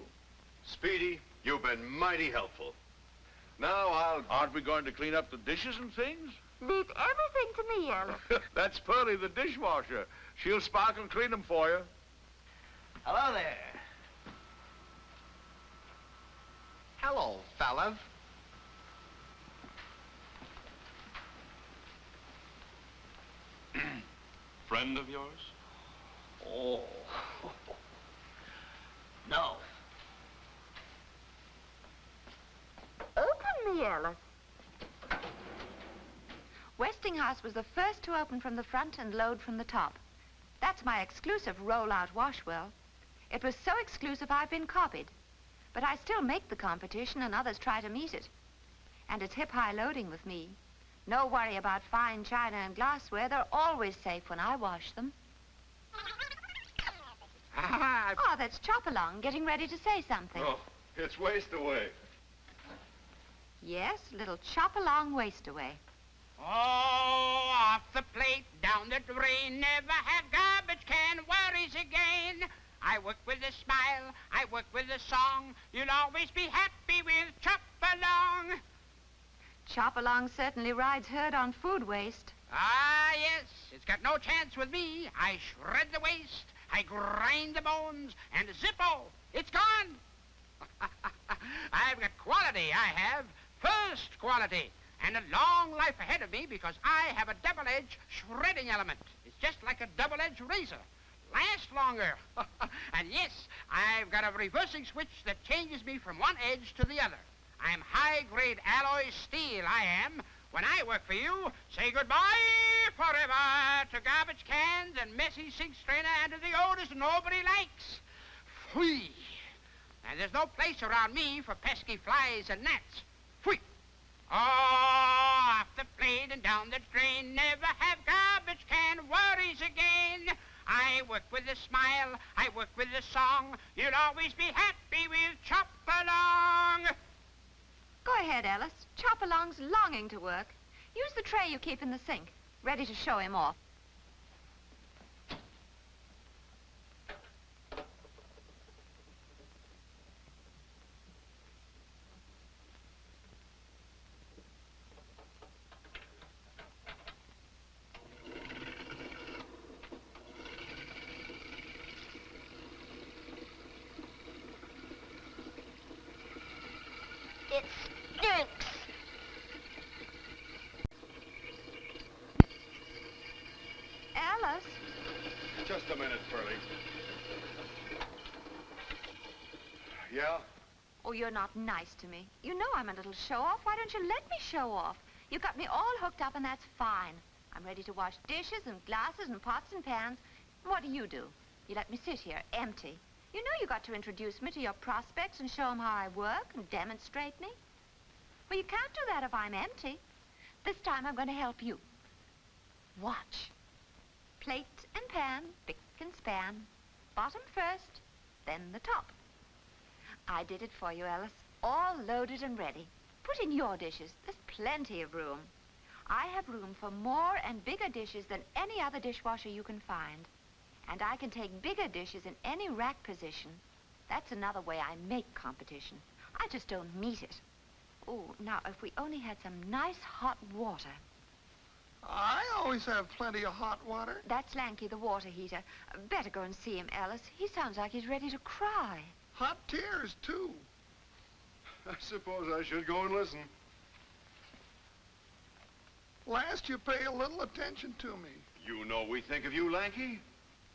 [SPEAKER 3] Speedy, you've been mighty helpful. Now
[SPEAKER 4] Aren't we going to clean up the dishes and things?
[SPEAKER 7] Leave everything to me, Ellis.
[SPEAKER 4] That's Pearlie, the dishwasher. She'll spark and clean them for you.
[SPEAKER 2] Hello there.
[SPEAKER 10] Hello, fellas.
[SPEAKER 1] Friend of yours?
[SPEAKER 2] Oh. No.
[SPEAKER 7] Open me, Ellis.
[SPEAKER 6] Westinghouse was the first to open from the front and load from the top. That's my exclusive roll-out wash well. It was so exclusive I've been copied.
[SPEAKER 11] But I still make the competition and others try to meet it. And it's hip-high loading with me. No worry about fine china and glassware. They're always safe when I wash them. Oh, that's Chop-Along getting ready to say something.
[SPEAKER 3] Oh, it's waste away.
[SPEAKER 11] Yes, little Chop-Along waste away.
[SPEAKER 12] Oh, off the plate, down the drain, never have garbage can worries again. I work with a smile, I work with a song. You'll always be happy with Chop-Along.
[SPEAKER 11] Chop-Along certainly rides herd on food waste.
[SPEAKER 12] Ah, yes, it's got no chance with me. I shred the waste, I grind the bones, and zippo, it's gone. I've got quality, I have. First quality. And a long life ahead of me because I have a double-edged shredding element. It's just like a double-edged razor. Lasts longer. And yes, I've got a reversing switch that changes me from one edge to the other. I'm high-grade alloy steel, I am. When I work for you, say goodbye forever to garbage cans and messy sink strainer and to the odors nobody likes. Phui. And there's no place around me for pesky flies and gnats. Phui. Oh, off the plate and down the drain, never have garbage can worries again. I work with a smile, I work with a song. You'll always be happy with Chop-Along.
[SPEAKER 11] Go ahead, Ellis. Chop-Along's longing to work. Use the tray you keep in the sink, ready to show him off.
[SPEAKER 7] It stinks.
[SPEAKER 11] Ellis?
[SPEAKER 3] Just a minute, Pearlie. Yeah?
[SPEAKER 11] Oh, you're not nice to me. You know I'm a little show-off. Why don't you let me show off? You got me all hooked up, and that's fine. I'm ready to wash dishes and glasses and pots and pans. What do? You let me sit here, empty. You know you got to introduce me to your prospects and show them how I work and demonstrate me. Well, you can't do that if I'm empty. This time I'm going to help you. Watch. Plate and pan, pick and span. Bottom first, then the top. I did it for you, Ellis. All loaded and ready. Put in your dishes. There's plenty of room. I have room for more and bigger dishes than any other dishwasher you can find. And I can take bigger dishes in any rack position. That's another way I make competition. I just don't meet it. Oh, now, if we only had some nice hot water.
[SPEAKER 8] I always have plenty of hot water.
[SPEAKER 11] That's Lanky, the water heater. Better go and see him, Ellis. He sounds like he's ready to cry.
[SPEAKER 8] Hot tears, too.
[SPEAKER 3] I suppose I should go and listen.
[SPEAKER 8] Last you pay a little attention to me.
[SPEAKER 3] You know we think of you, Lanky.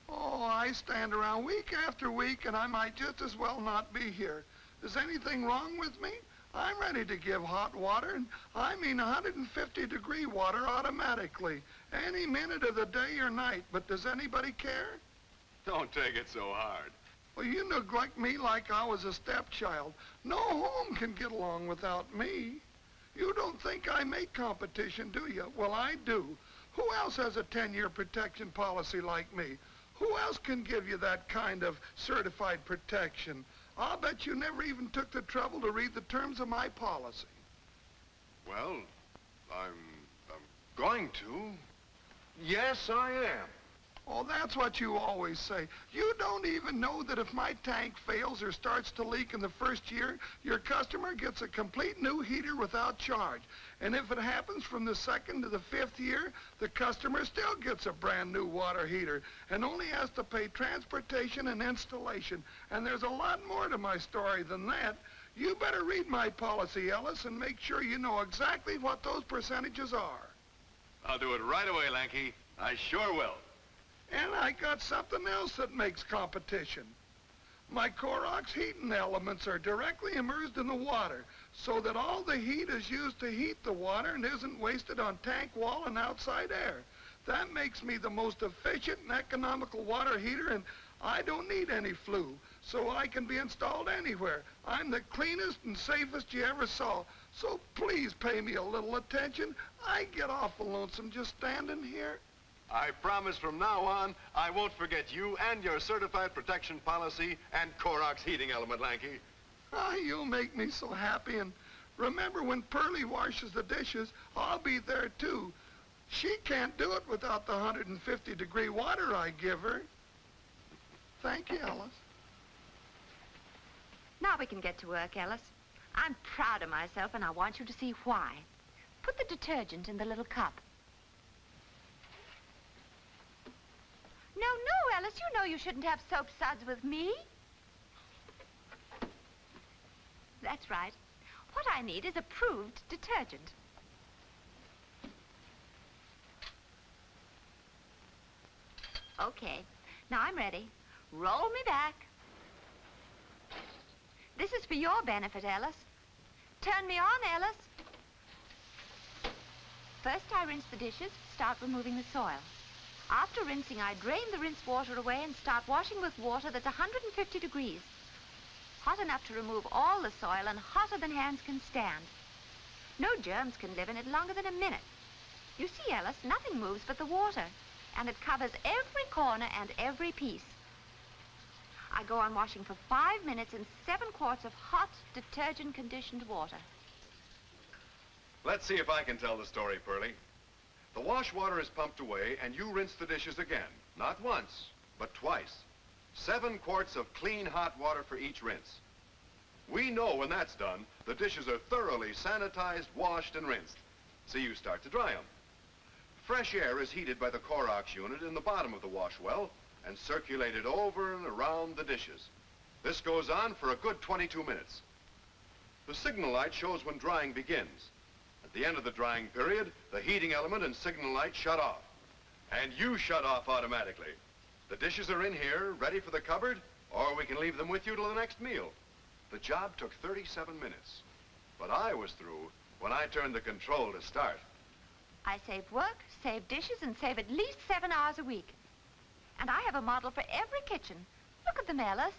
[SPEAKER 8] Oh, I stand around week after week, and I might just as well not be here. Is anything wrong with me? I'm ready to give hot water, and I mean 150-degree water automatically, any minute of the day or night. But does anybody care?
[SPEAKER 3] Don't take it so hard.
[SPEAKER 8] Well, you neglect me like I was a stepchild. No home can get along without me. You don't think I make competition, do you? Well, I do. Who else has a 10-year protection policy like me? Who else can give you that kind of certified protection? I'll bet you never even took the trouble to read the terms of my policy.
[SPEAKER 3] Well, I'm going to. Yes, I am.
[SPEAKER 8] Oh, that's what you always say. You don't even know that if my tank fails or starts to leak in the first year, your customer gets a complete new heater without charge. And if it happens from the second to the fifth year, the customer still gets a brand new water heater and only has to pay transportation and installation. And there's a lot more to my story than that. You better read my policy, Ellis, and make sure you know exactly what those percentages are.
[SPEAKER 3] I'll do it right away, Lanky. I sure will.
[SPEAKER 8] And I got something else that makes competition. My Corox heating elements are directly immersed in the water so that all the heat is used to heat the water and isn't wasted on tank wall and outside air. That makes me the most efficient and economical water heater, and I don't need any flue. so I can be installed anywhere. I'm the cleanest and safest you ever saw. So please pay me a little attention. I get awful lonesome just standing here.
[SPEAKER 3] I promise from now on, I won't forget you and your certified protection policy and Corox heating element, Lanky.
[SPEAKER 8] Ah, you'll make me so happy. And remember, when Pearlie washes the dishes, I'll be there too. She can't do it without the 150-degree water I give her. Thank you, Ellis.
[SPEAKER 11] Now we can get to work, Ellis. I'm proud of myself, and I want you to see why. Put the detergent in the little cup. No, Ellis, you know you shouldn't have soap suds with me. That's right. What I need is approved detergent. Okay, now I'm ready. Roll me back. This is for your benefit, Ellis. Turn me on, Ellis. First, I rinse the dishes, start removing the soil. After rinsing, I drain the rinse water away and start washing with water that's 150 degrees. Hot enough to remove all the soil and hotter than hands can stand. No germs can live in it longer than a minute. You see, Ellis, nothing moves but the water, and it covers every corner and every piece. I go on washing for 5 minutes in 7 quarts of hot, detergent-conditioned water.
[SPEAKER 3] Let's see if I can tell the story, Pearlie. The wash water is pumped away, and you rinse the dishes again. Not once, but twice. 7 quarts of clean, hot water for each rinse. We know when that's done, the dishes are thoroughly sanitized, washed, and rinsed. So you start to dry them. Fresh air is heated by the Corox unit in the bottom of the wash well and circulated over and around the dishes. This goes on for a good 22 minutes. The signal light shows when drying begins. At the end of the drying period, the heating element and signal light shut off. And you shut off automatically. The dishes are in here, ready for the cupboard, or we can leave them with you till the next meal. The job took 37 minutes, but I was through when I turned the control to start.
[SPEAKER 11] I save work, save dishes, and save at least 7 hours a week. And I have a model for every kitchen. Look at them, Ellis.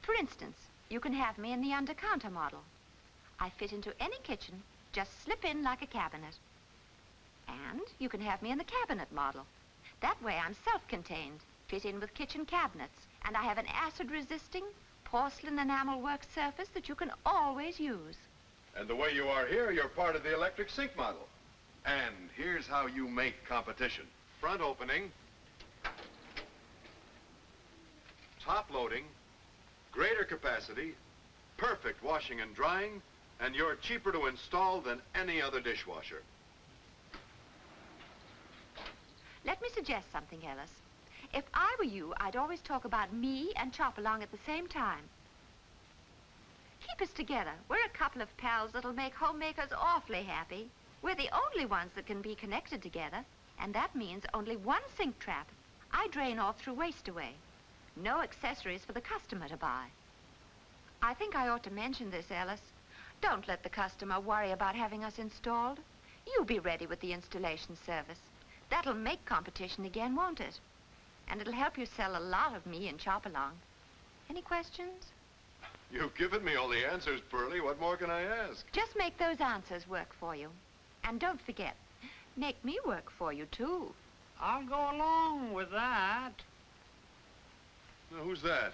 [SPEAKER 11] For instance, you can have me in the under-counter model. I fit into any kitchen, just slip in like a cabinet. And you can have me in the cabinet model. That way I'm self-contained, fit in with kitchen cabinets, and I have an acid-resisting porcelain enamel work surface that you can always use.
[SPEAKER 3] And the way you are here, you're part of the electric sink model. And here's how you make competition. Front opening, top loading, greater capacity, perfect washing and drying, and you're cheaper to install than any other dishwasher.
[SPEAKER 11] Let me suggest something, Ellis. If I were you, I'd always talk about me and Chop Along at the same time. Keep us together. We're a couple of pals that'll make homemakers awfully happy. We're the only ones that can be connected together, and that means only one sink trap. I drain all through waste away. No accessories for the customer to buy. I think I ought to mention this, Ellis. Don't let the customer worry about having us installed. You be ready with the installation service. That'll make competition again, won't it? And it'll help you sell a lot of me and Chop Along. Any questions?
[SPEAKER 3] You've given me all the answers, Pearlie. What more can I ask?
[SPEAKER 11] Just make those answers work for you. And don't forget, make me work for you, too.
[SPEAKER 12] I'll go along with that.
[SPEAKER 3] Now, who's that?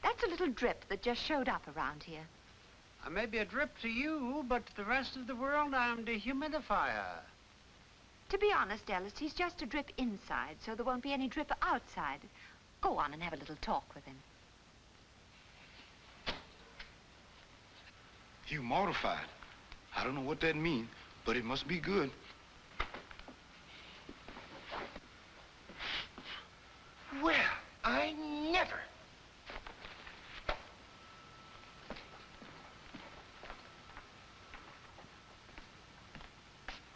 [SPEAKER 11] That's a little drip that just showed up around here.
[SPEAKER 12] I may be a drip to you, but to the rest of the world, I'm dehumidifier.
[SPEAKER 11] To be honest, Ellis, he's just a drip inside, so there won't be any drip outside. Go on and have a little talk with him.
[SPEAKER 13] You mortified. I don't know what that means, but it must be good.
[SPEAKER 10] Well, I never.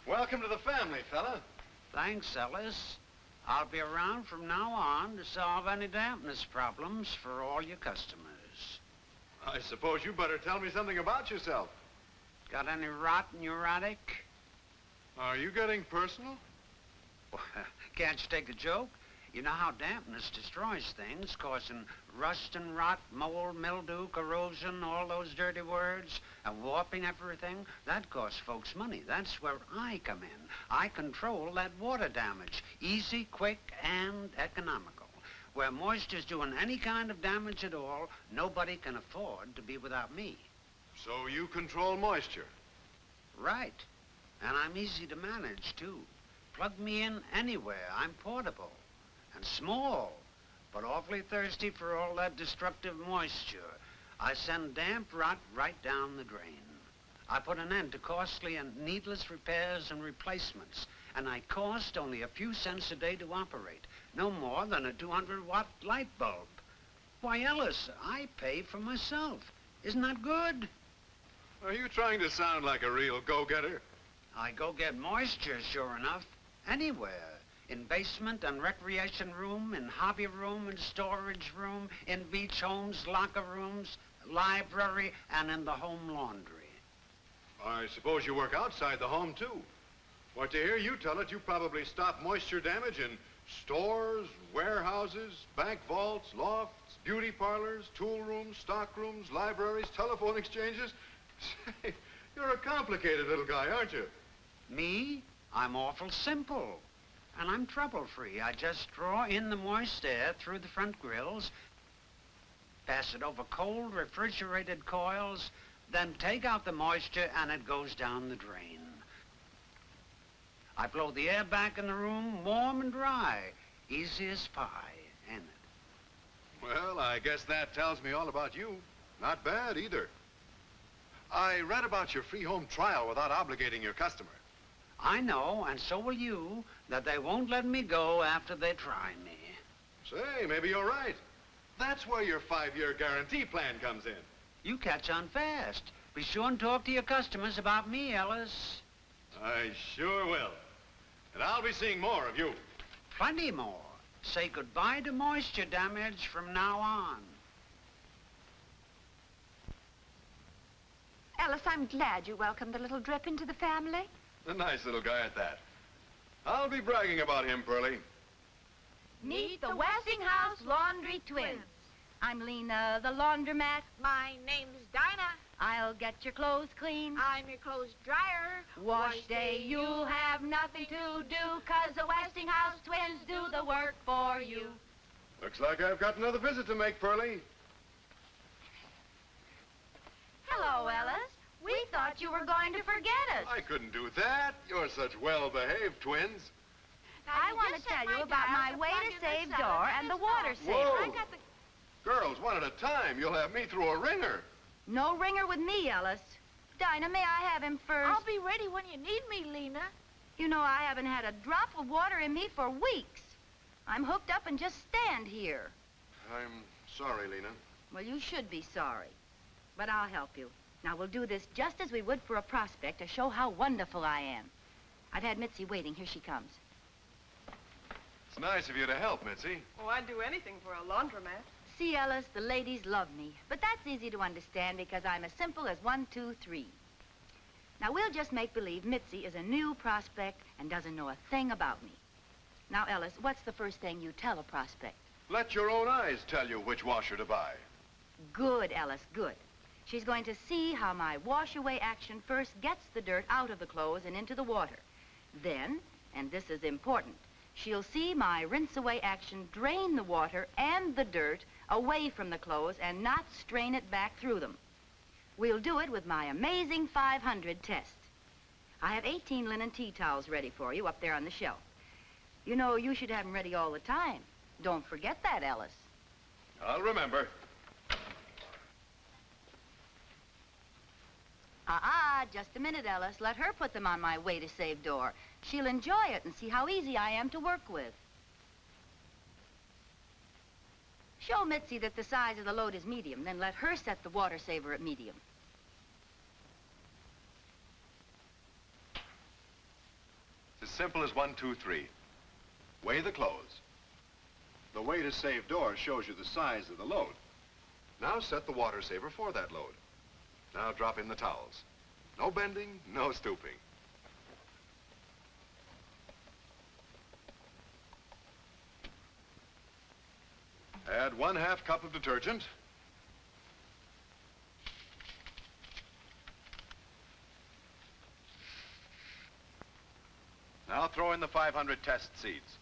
[SPEAKER 3] Welcome to the family, fella.
[SPEAKER 12] Thanks, Ellis. I'll be around from now on to solve any dampness problems for all your customers.
[SPEAKER 3] I suppose you better tell me something about yourself.
[SPEAKER 12] Got any rot in your attic?
[SPEAKER 3] Are you getting personal?
[SPEAKER 12] Can't you take the joke? You know how dampness destroys things, causing rust and rot, mold, mildew, corrosion, all those dirty words, and warping everything? That costs folks money. That's where I come in. I control that water damage. Easy, quick, and economical. Where moisture's doing any kind of damage at all, nobody can afford to be without me.
[SPEAKER 3] So you control moisture?
[SPEAKER 12] Right. And I'm easy to manage, too. Plug me in anywhere. I'm portable. And small, but awfully thirsty for all that destructive moisture. I send damp rot right down the drain. I put an end to costly and needless repairs and replacements, and I cost only a few cents a day to operate, no more than a 200-watt light bulb. Why, Ellis, I pay for myself. Isn't that good?
[SPEAKER 3] Are you trying to sound like a real go-getter?
[SPEAKER 12] I go get moisture, sure enough, anywhere. In basement and recreation room, in hobby room and storage room, in beach homes, locker rooms, library, and in the home laundry.
[SPEAKER 3] I suppose you work outside the home, too. Well, to hear you tell it, you probably stop moisture damage in stores, warehouses, bank vaults, lofts, beauty parlors, tool rooms, stock rooms, libraries, telephone exchanges. Say, you're a complicated little guy, aren't you?
[SPEAKER 12] Me? I'm awful simple. And I'm trouble-free. I just draw in the moist air through the front grills, pass it over cold refrigerated coils, then take out the moisture and it goes down the drain. I blow the air back in the room warm and dry. Easy as pie, ain't it?
[SPEAKER 3] Well, I guess that tells me all about you. Not bad, either. I read about your free home trial without obligating your customer.
[SPEAKER 12] I know, and so will you, that they won't let me go after they try me.
[SPEAKER 3] Say, maybe you're right. That's where your 5-year guarantee plan comes in.
[SPEAKER 12] You catch on fast. Be sure and talk to your customers about me, Ellis.
[SPEAKER 3] I sure will. And I'll be seeing more of you.
[SPEAKER 12] Plenty more. Say goodbye to moisture damage from now on.
[SPEAKER 11] Ellis, I'm glad you welcomed the little drip into the family.
[SPEAKER 3] A nice little guy at that. I'll be bragging about him, Pearlie.
[SPEAKER 11] Meet the Westinghouse Laundry Twins. I'm Lena, the laundromat.
[SPEAKER 7] My name's Dinah.
[SPEAKER 11] I'll get your clothes clean.
[SPEAKER 7] I'm your clothes dryer.
[SPEAKER 11] Wash day, you'll have nothing to do, 'cause the Westinghouse Twins do the work for you.
[SPEAKER 3] Looks like I've got another visit to make, Pearlie.
[SPEAKER 11] Hello, Ellis. We thought you were going to forget us.
[SPEAKER 3] I couldn't do that. You're such well-behaved twins.
[SPEAKER 11] I want to tell you about my way to save door and the water saver.
[SPEAKER 3] Whoa. Girls, one at a time. You'll have me through a ringer.
[SPEAKER 11] No ringer with me, Ellis. Dinah, may I have him first?
[SPEAKER 7] I'll be ready when you need me, Lena.
[SPEAKER 11] You know, I haven't had a drop of water in me for weeks. I'm hooked up and just stand here.
[SPEAKER 3] I'm sorry, Lena.
[SPEAKER 11] Well, you should be sorry. But I'll help you. Now, we'll do this just as we would for a prospect to show how wonderful I am. I've had Mitzi waiting. Here she comes.
[SPEAKER 3] It's nice of you to help, Mitzi.
[SPEAKER 9] Oh, I'd do anything for a laundromat.
[SPEAKER 11] See, Ellis, the ladies love me. But that's easy to understand because I'm as simple as 1, 2, 3. Now, we'll just make believe Mitzi is a new prospect and doesn't know a thing about me. Now, Ellis, what's the first thing you tell a prospect?
[SPEAKER 3] Let your own eyes tell you which washer to buy.
[SPEAKER 11] Good, Ellis, good. She's going to see how my wash-away action first gets the dirt out of the clothes and into the water. Then, and this is important, she'll see my rinse-away action drain the water and the dirt away from the clothes and not strain it back through them. We'll do it with my amazing 500 test. I have 18 linen tea towels ready for you up there on the shelf. You know, you should have them ready all the time. Don't forget that, Ellis.
[SPEAKER 3] I'll remember.
[SPEAKER 11] Just a minute, Ellis. Let her put them on my way to save door. She'll enjoy it and see how easy I am to work with. Show Mitzi that the size of the load is medium, then let her set the water saver at medium.
[SPEAKER 3] It's as simple as 1, 2, 3. Weigh the clothes. The way to save door shows you the size of the load. Now set the water saver for that load. Now drop in the towels. No bending, no stooping. Add 1/2 cup of detergent. Now throw in the 500 test seeds.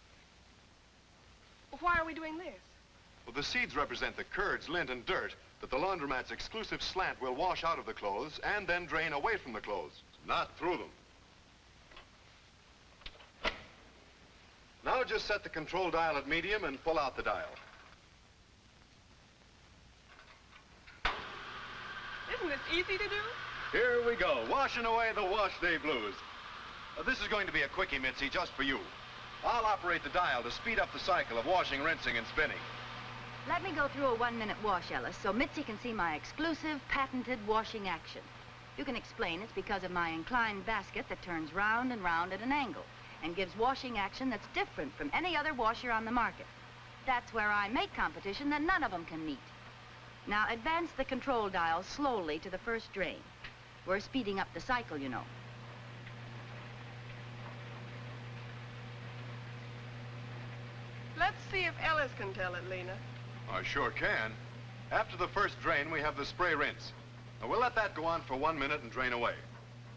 [SPEAKER 14] Why are we doing this?
[SPEAKER 3] Well, the seeds represent the curds, lint, and dirt that the laundromat's exclusive slant will wash out of the clothes and then drain away from the clothes, not through them. Now just set the control dial at medium and pull out the dial.
[SPEAKER 14] Isn't this easy to do?
[SPEAKER 3] Here we go, washing away the wash day blues. This is going to be a quickie, Mitzi, just for you. I'll operate the dial to speed up the cycle of washing, rinsing, and spinning.
[SPEAKER 11] Let me go through a 1-minute wash, Ellis, so Mitzi can see my exclusive, patented washing action. You can explain it's because of my inclined basket that turns round and round at an angle and gives washing action that's different from any other washer on the market. That's where I make competition that none of them can meet. Now, advance the control dial slowly to the first drain. We're speeding up the cycle, you know.
[SPEAKER 14] Let's see if Ellis can tell it, Lena.
[SPEAKER 3] I sure can. After the first drain, we have the spray rinse. Now, we'll let that go on for 1 minute and drain away.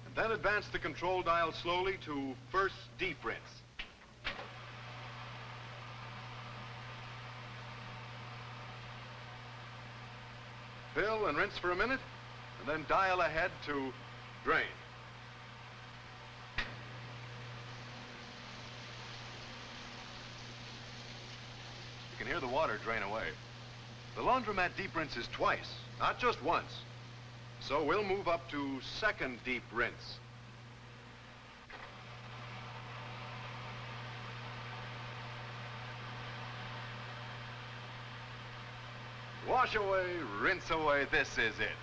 [SPEAKER 3] And then advance the control dial slowly to first deep rinse. Fill and rinse for a minute, and then dial ahead to drain. You can hear the water drain away. The laundromat deep rinses twice, not just once. So we'll move up to second deep rinse. Wash away, rinse away, this is it.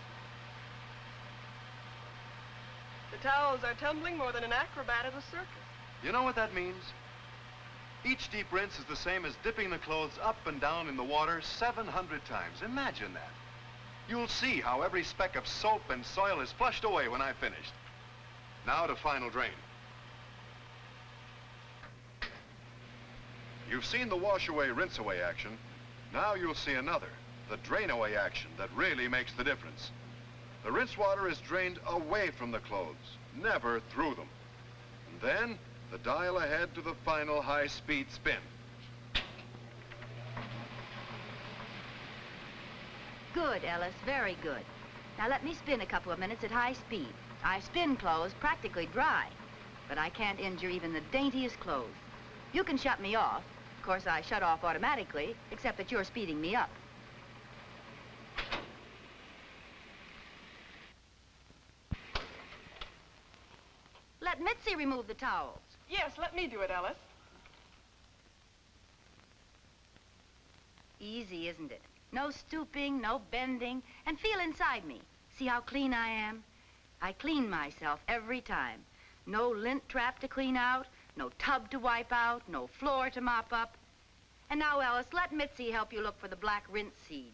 [SPEAKER 14] The towels are tumbling more than an acrobat at a circus.
[SPEAKER 3] You know what that means? Each deep rinse is the same as dipping the clothes up and down in the water 700 times. Imagine that. You'll see how every speck of soap and soil is flushed away when I've finished. Now to final drain. You've seen the wash away, rinse away action. Now you'll see another, the drain away action that really makes the difference. The rinse water is drained away from the clothes, never through them. And then the dial ahead to the final high-speed spin.
[SPEAKER 11] Good, Ellis, very good. Now let me spin a couple of minutes at high speed. I spin clothes practically dry, but I can't injure even the daintiest clothes. You can shut me off. Of course, I shut off automatically, except that you're speeding me up. Let Mitzi remove the towels.
[SPEAKER 14] Yes, let me do it, Ellis.
[SPEAKER 11] Easy, isn't it? No stooping, no bending, and feel inside me. See how clean I am? I clean myself every time. No lint trap to clean out, no tub to wipe out, no floor to mop up. And now, Ellis, let Mitzi help you look for the black rinse seeds.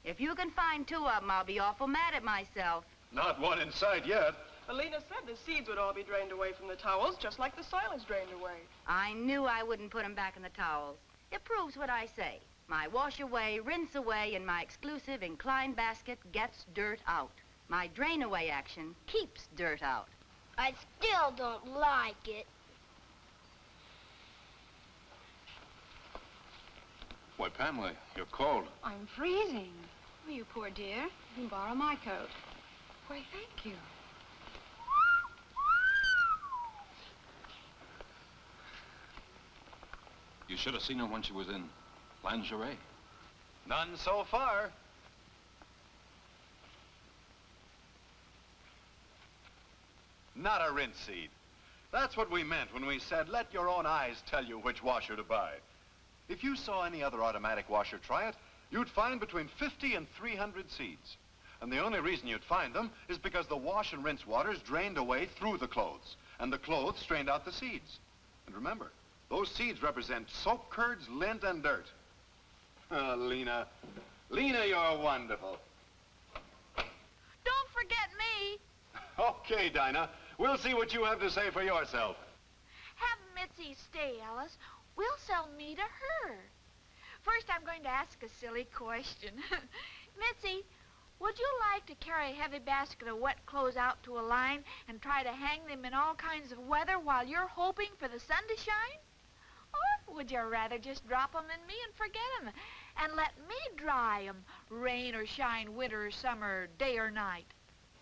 [SPEAKER 11] If you can find 2 of them, I'll be awful mad at myself.
[SPEAKER 3] Not one in sight yet.
[SPEAKER 14] Alina said the seeds would all be drained away from the towels, just like the soil is drained away.
[SPEAKER 11] I knew I wouldn't put them back in the towels. It proves what I say. My wash away, rinse away, and my exclusive inclined basket gets dirt out. My drain away action keeps dirt out.
[SPEAKER 15] I still don't like it.
[SPEAKER 13] Why, Pamela, you're cold.
[SPEAKER 6] I'm freezing. Oh, you poor dear. You can borrow my coat. Why, thank you.
[SPEAKER 13] You should have seen her when she was in lingerie.
[SPEAKER 3] None so far. Not a rinse seed. That's what we meant when we said, let your own eyes tell you which washer to buy. If you saw any other automatic washer try it, you'd find between 50 and 300 seeds. And the only reason you'd find them is because the wash and rinse water's drained away through the clothes, and the clothes strained out the seeds. And remember, those seeds represent soap curds, lint, and dirt. Oh, Lena. Lena, you're wonderful.
[SPEAKER 7] Don't forget me.
[SPEAKER 3] Okay, Dinah. We'll see what you have to say for yourself.
[SPEAKER 7] Have Mitzi Mitzi, stay, Ellis. We'll sell me to her. First, I'm going to ask a silly question. Mitzi, would you like to carry a heavy basket of wet clothes out to a line and try to hang them in all kinds of weather while you're hoping for the sun to shine? Or would you rather just drop 'em in me and forget 'em and let me dry 'em, rain or shine, winter or summer, day or night?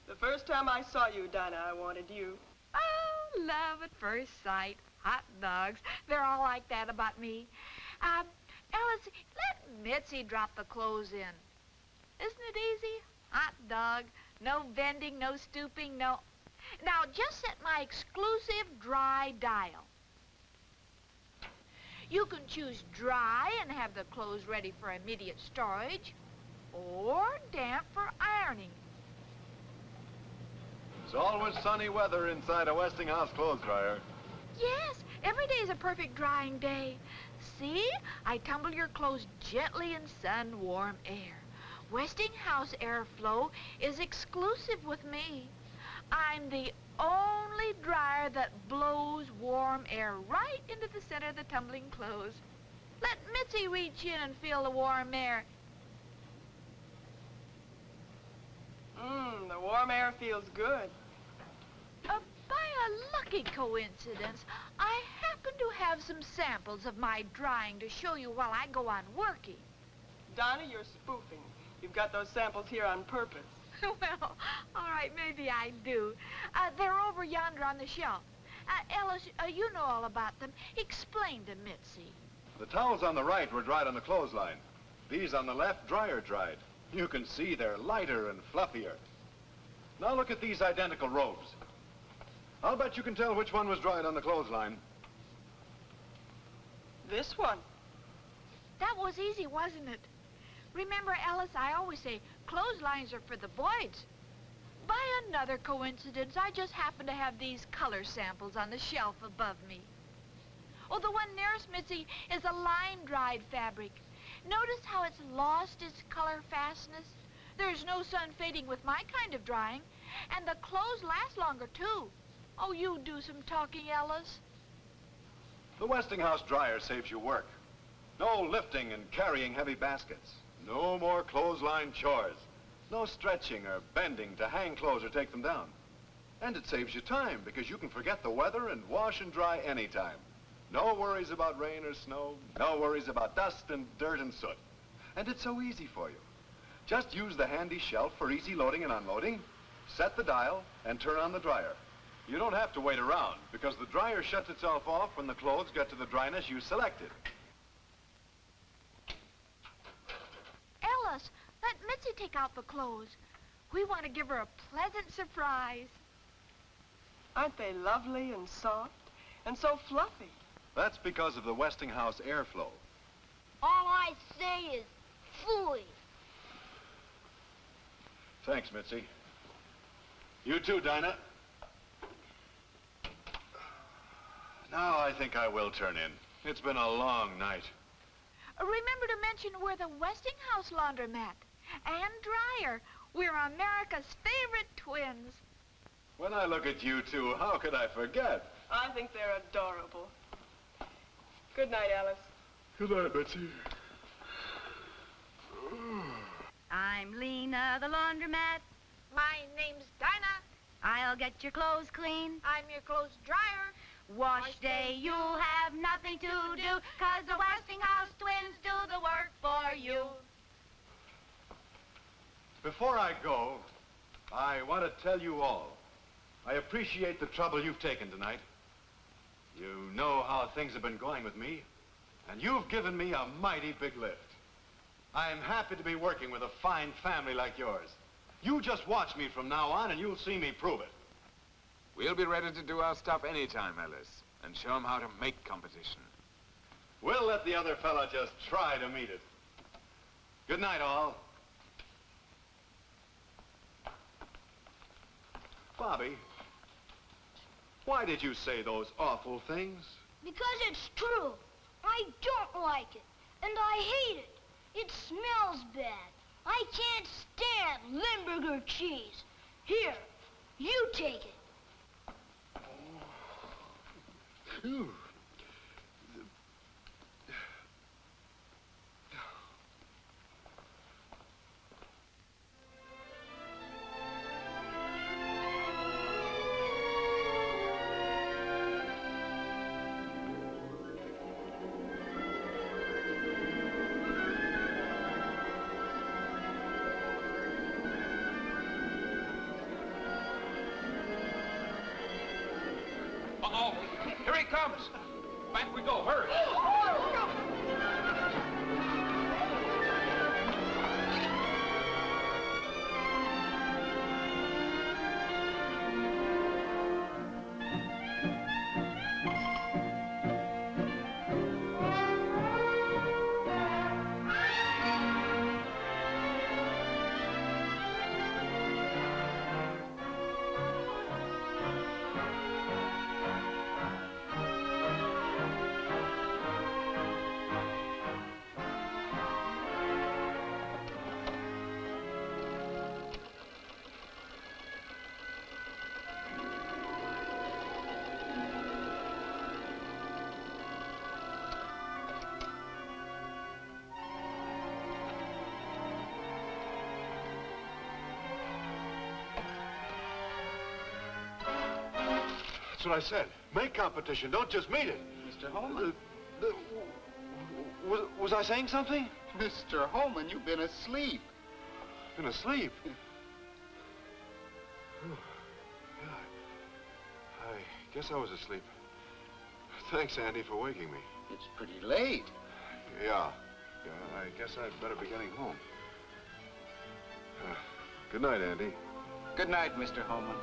[SPEAKER 14] The first time I saw you, Dinah, I wanted you.
[SPEAKER 7] Oh, love at first sight. Hot dogs. They're all like that about me. Ellis, let Mitzi drop the clothes in. Isn't it easy? Hot dog. No bending, no stooping, no... Now, just set my exclusive dry dial. You can choose dry and have the clothes ready for immediate storage, or damp for ironing.
[SPEAKER 3] There's always sunny weather inside a Westinghouse clothes dryer.
[SPEAKER 7] Yes, every day is a perfect drying day. See? I tumble your clothes gently in sun, warm air. Westinghouse airflow is exclusive with me. I'm the only dryer that blows warm air right into the center of the tumbling clothes. Let Mitzi reach in and feel the warm air.
[SPEAKER 14] The warm air feels good.
[SPEAKER 7] By a lucky coincidence, I happen to have some samples of my drying to show you while I go on working.
[SPEAKER 14] Donna, you're spoofing. You've got those samples here on purpose.
[SPEAKER 7] Well, all right, maybe I do. They're over yonder on the shelf. Ellis, you know all about them. Explain to Mitzi.
[SPEAKER 3] The towels on the right were dried on the clothesline. These on the left, dryer dried. You can see they're lighter and fluffier. Now look at these identical robes. I'll bet you can tell which one was dried on the clothesline.
[SPEAKER 14] This one.
[SPEAKER 7] That was easy, wasn't it? Remember, Ellis, I always say clotheslines are for the boys. By another coincidence, I just happen to have these color samples on the shelf above me. Oh, the one nearest Mitzi is a line-dried fabric. Notice how it's lost its color fastness? There's no sun fading with my kind of drying, and the clothes last longer, too. Oh, you do some talking, Ellis.
[SPEAKER 3] The Westinghouse dryer saves you work. No lifting and carrying heavy baskets. No more clothesline chores. No stretching or bending to hang clothes or take them down. And it saves you time because you can forget the weather and wash and dry anytime. No worries about rain or snow. No worries about dust and dirt and soot. And it's so easy for you. Just use the handy shelf for easy loading and unloading, set the dial, and turn on the dryer. You don't have to wait around because the dryer shuts itself off when the clothes get to the dryness you selected.
[SPEAKER 7] Ellis, let Mitzi take out the clothes. We want to give her a pleasant surprise.
[SPEAKER 14] Aren't they lovely and soft and so fluffy?
[SPEAKER 3] That's because of the Westinghouse airflow.
[SPEAKER 15] All I say is, phooey.
[SPEAKER 3] Thanks, Mitzi. You too, Dinah. Now I think I will turn in. It's been a long night.
[SPEAKER 7] Remember to mention we're the Westinghouse laundromat and dryer. We're America's favorite twins.
[SPEAKER 3] When I look at you two, how could I forget?
[SPEAKER 14] I think they're adorable. Good night, Alice.
[SPEAKER 3] Good night, Betsy.
[SPEAKER 11] I'm Lena, the laundromat.
[SPEAKER 7] My name's Dinah.
[SPEAKER 11] I'll get your clothes clean.
[SPEAKER 7] I'm your clothes dryer.
[SPEAKER 11] Wash day, you'll have nothing to do, 'cause the Westinghouse twins do the work for you.
[SPEAKER 3] Before I go, I want to tell you all, I appreciate the trouble you've taken tonight. You know how things have been going with me, and you've given me a mighty big lift. I'm happy to be working with a fine family like yours. You just watch me from now on, and you'll see me prove it.
[SPEAKER 5] We'll be ready to do our stuff anytime, Ellis, and show them how to make competition.
[SPEAKER 3] We'll let the other fella just try to meet it. Good night, all. Bobby, why did you say those awful things?
[SPEAKER 15] Because it's true. I don't like it, and I hate it. It smells bad. I can't stand Limburger cheese. Here, you take it.
[SPEAKER 3] Ooh.
[SPEAKER 16] Uh-oh. Here he comes. Back we go. Hurry.
[SPEAKER 3] That's what I said. Make competition, don't just meet it.
[SPEAKER 17] Mr. Holman.
[SPEAKER 3] Was I saying something?
[SPEAKER 17] Mr. Holman, you've been asleep.
[SPEAKER 3] Been asleep? Yeah, I guess I was asleep. Thanks, Andy, for waking me.
[SPEAKER 17] It's pretty late.
[SPEAKER 3] Yeah, I guess I'd better be getting home. Good night, Andy.
[SPEAKER 17] Good night, Mr. Holman.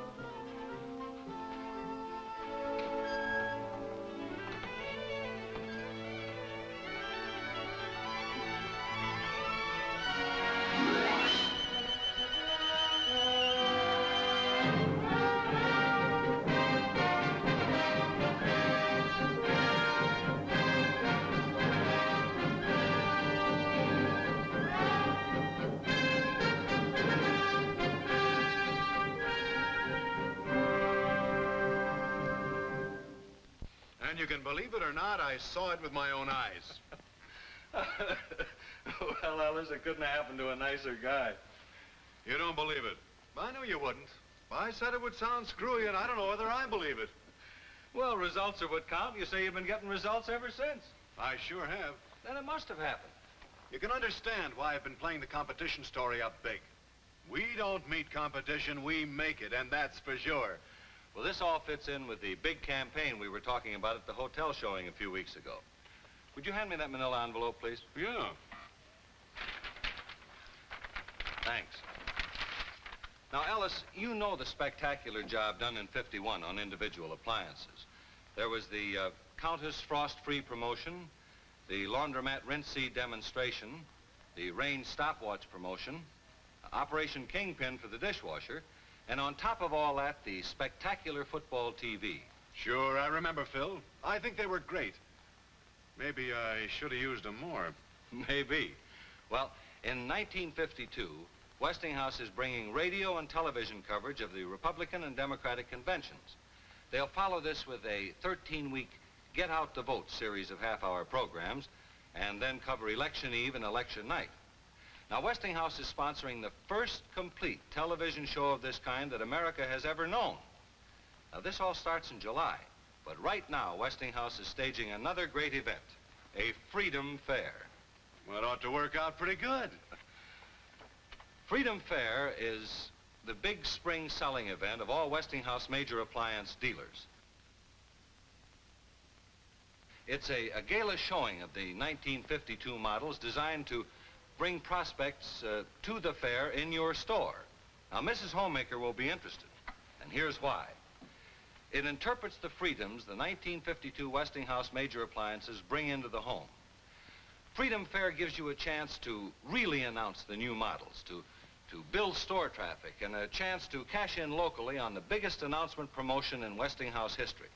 [SPEAKER 3] And you can believe it or not, I saw it with my own eyes.
[SPEAKER 1] Well, Ellis, it couldn't have happened to a nicer guy.
[SPEAKER 3] You don't believe it. I knew you wouldn't. I said it would sound screwy, and I don't know whether I believe it.
[SPEAKER 1] Well, results are what count. You say you've been getting results ever since.
[SPEAKER 3] I sure have.
[SPEAKER 1] Then it must have happened.
[SPEAKER 3] You can understand why I've been playing the competition story up big. We don't meet competition, we make it, and that's for sure.
[SPEAKER 1] Well, this all fits in with the big campaign we were talking about at the hotel showing a few weeks ago. Would you hand me that manila envelope, please?
[SPEAKER 3] Yeah.
[SPEAKER 1] Thanks. Now, Ellis, you know the spectacular job done in '51 on individual appliances. There was the Countess Frost-Free promotion, the laundromat rinse seed demonstration, the Rain stopwatch promotion, Operation Kingpin for the dishwasher, and on top of all that, the spectacular football TV.
[SPEAKER 3] Sure, I remember, Phil. I think they were great. Maybe I should have used them more.
[SPEAKER 1] Maybe. Well, in 1952, Westinghouse is bringing radio and television coverage of the Republican and Democratic conventions. They'll follow this with a 13-week Get Out the Vote series of half-hour programs, and then cover Election Eve and Election Night. Now, Westinghouse is sponsoring the first complete television show of this kind that America has ever known. Now, this all starts in July, but right now, Westinghouse is staging another great event, a Freedom Fair.
[SPEAKER 3] Well, it ought to work out pretty good.
[SPEAKER 1] Freedom Fair is the big spring selling event of all Westinghouse major appliance dealers. It's a gala showing of the 1952 models designed to bring prospects to the fair in your store. Now, Mrs. Homemaker will be interested, and here's why. It interprets the freedoms the 1952 Westinghouse major appliances bring into the home. Freedom Fair gives you a chance to really announce the new models, to build store traffic, and a chance to cash in locally on the biggest announcement promotion in Westinghouse history.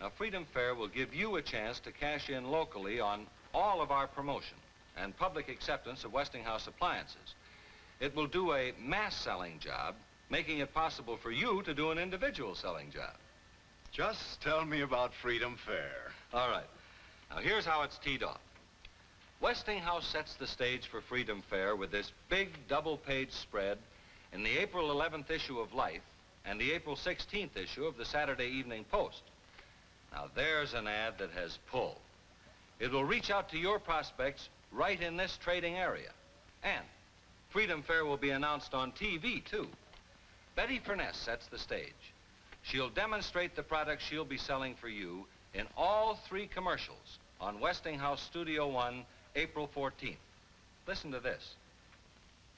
[SPEAKER 1] Now, Freedom Fair will give you a chance to cash in locally on all of our promotion and public acceptance of Westinghouse appliances. It will do a mass selling job, making it possible for you to do an individual selling job.
[SPEAKER 3] Just tell me about Freedom Fair.
[SPEAKER 1] All right. Now, here's how it's teed off. Westinghouse sets the stage for Freedom Fair with this big double-page spread in the April 11th issue of Life and the April 16th issue of the Saturday Evening Post. Now, there's an ad that has pull. It will reach out to your prospects right in this trading area. And Freedom Fair will be announced on TV, too. Betty Furness sets the stage. She'll demonstrate the products she'll be selling for you in all 3 commercials on Westinghouse Studio 1, April 14th. Listen to this.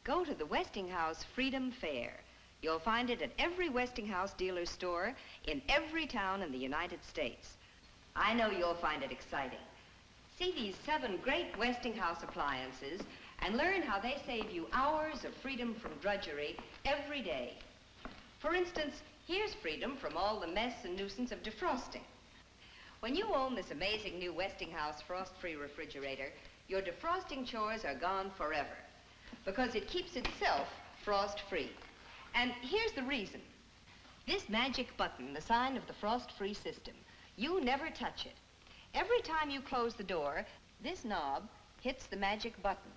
[SPEAKER 18] Go to the Westinghouse Freedom Fair. You'll find it at every Westinghouse dealer store in every town in the United States. I know you'll find it exciting. See these 7 great Westinghouse appliances and learn how they save you hours of freedom from drudgery every day. For instance, here's freedom from all the mess and nuisance of defrosting. When you own this amazing new Westinghouse frost-free refrigerator, your defrosting chores are gone forever because it keeps itself frost-free. And here's the reason. This magic button, the sign of the frost-free system, you never touch it. Every time you close the door, this knob hits the magic button.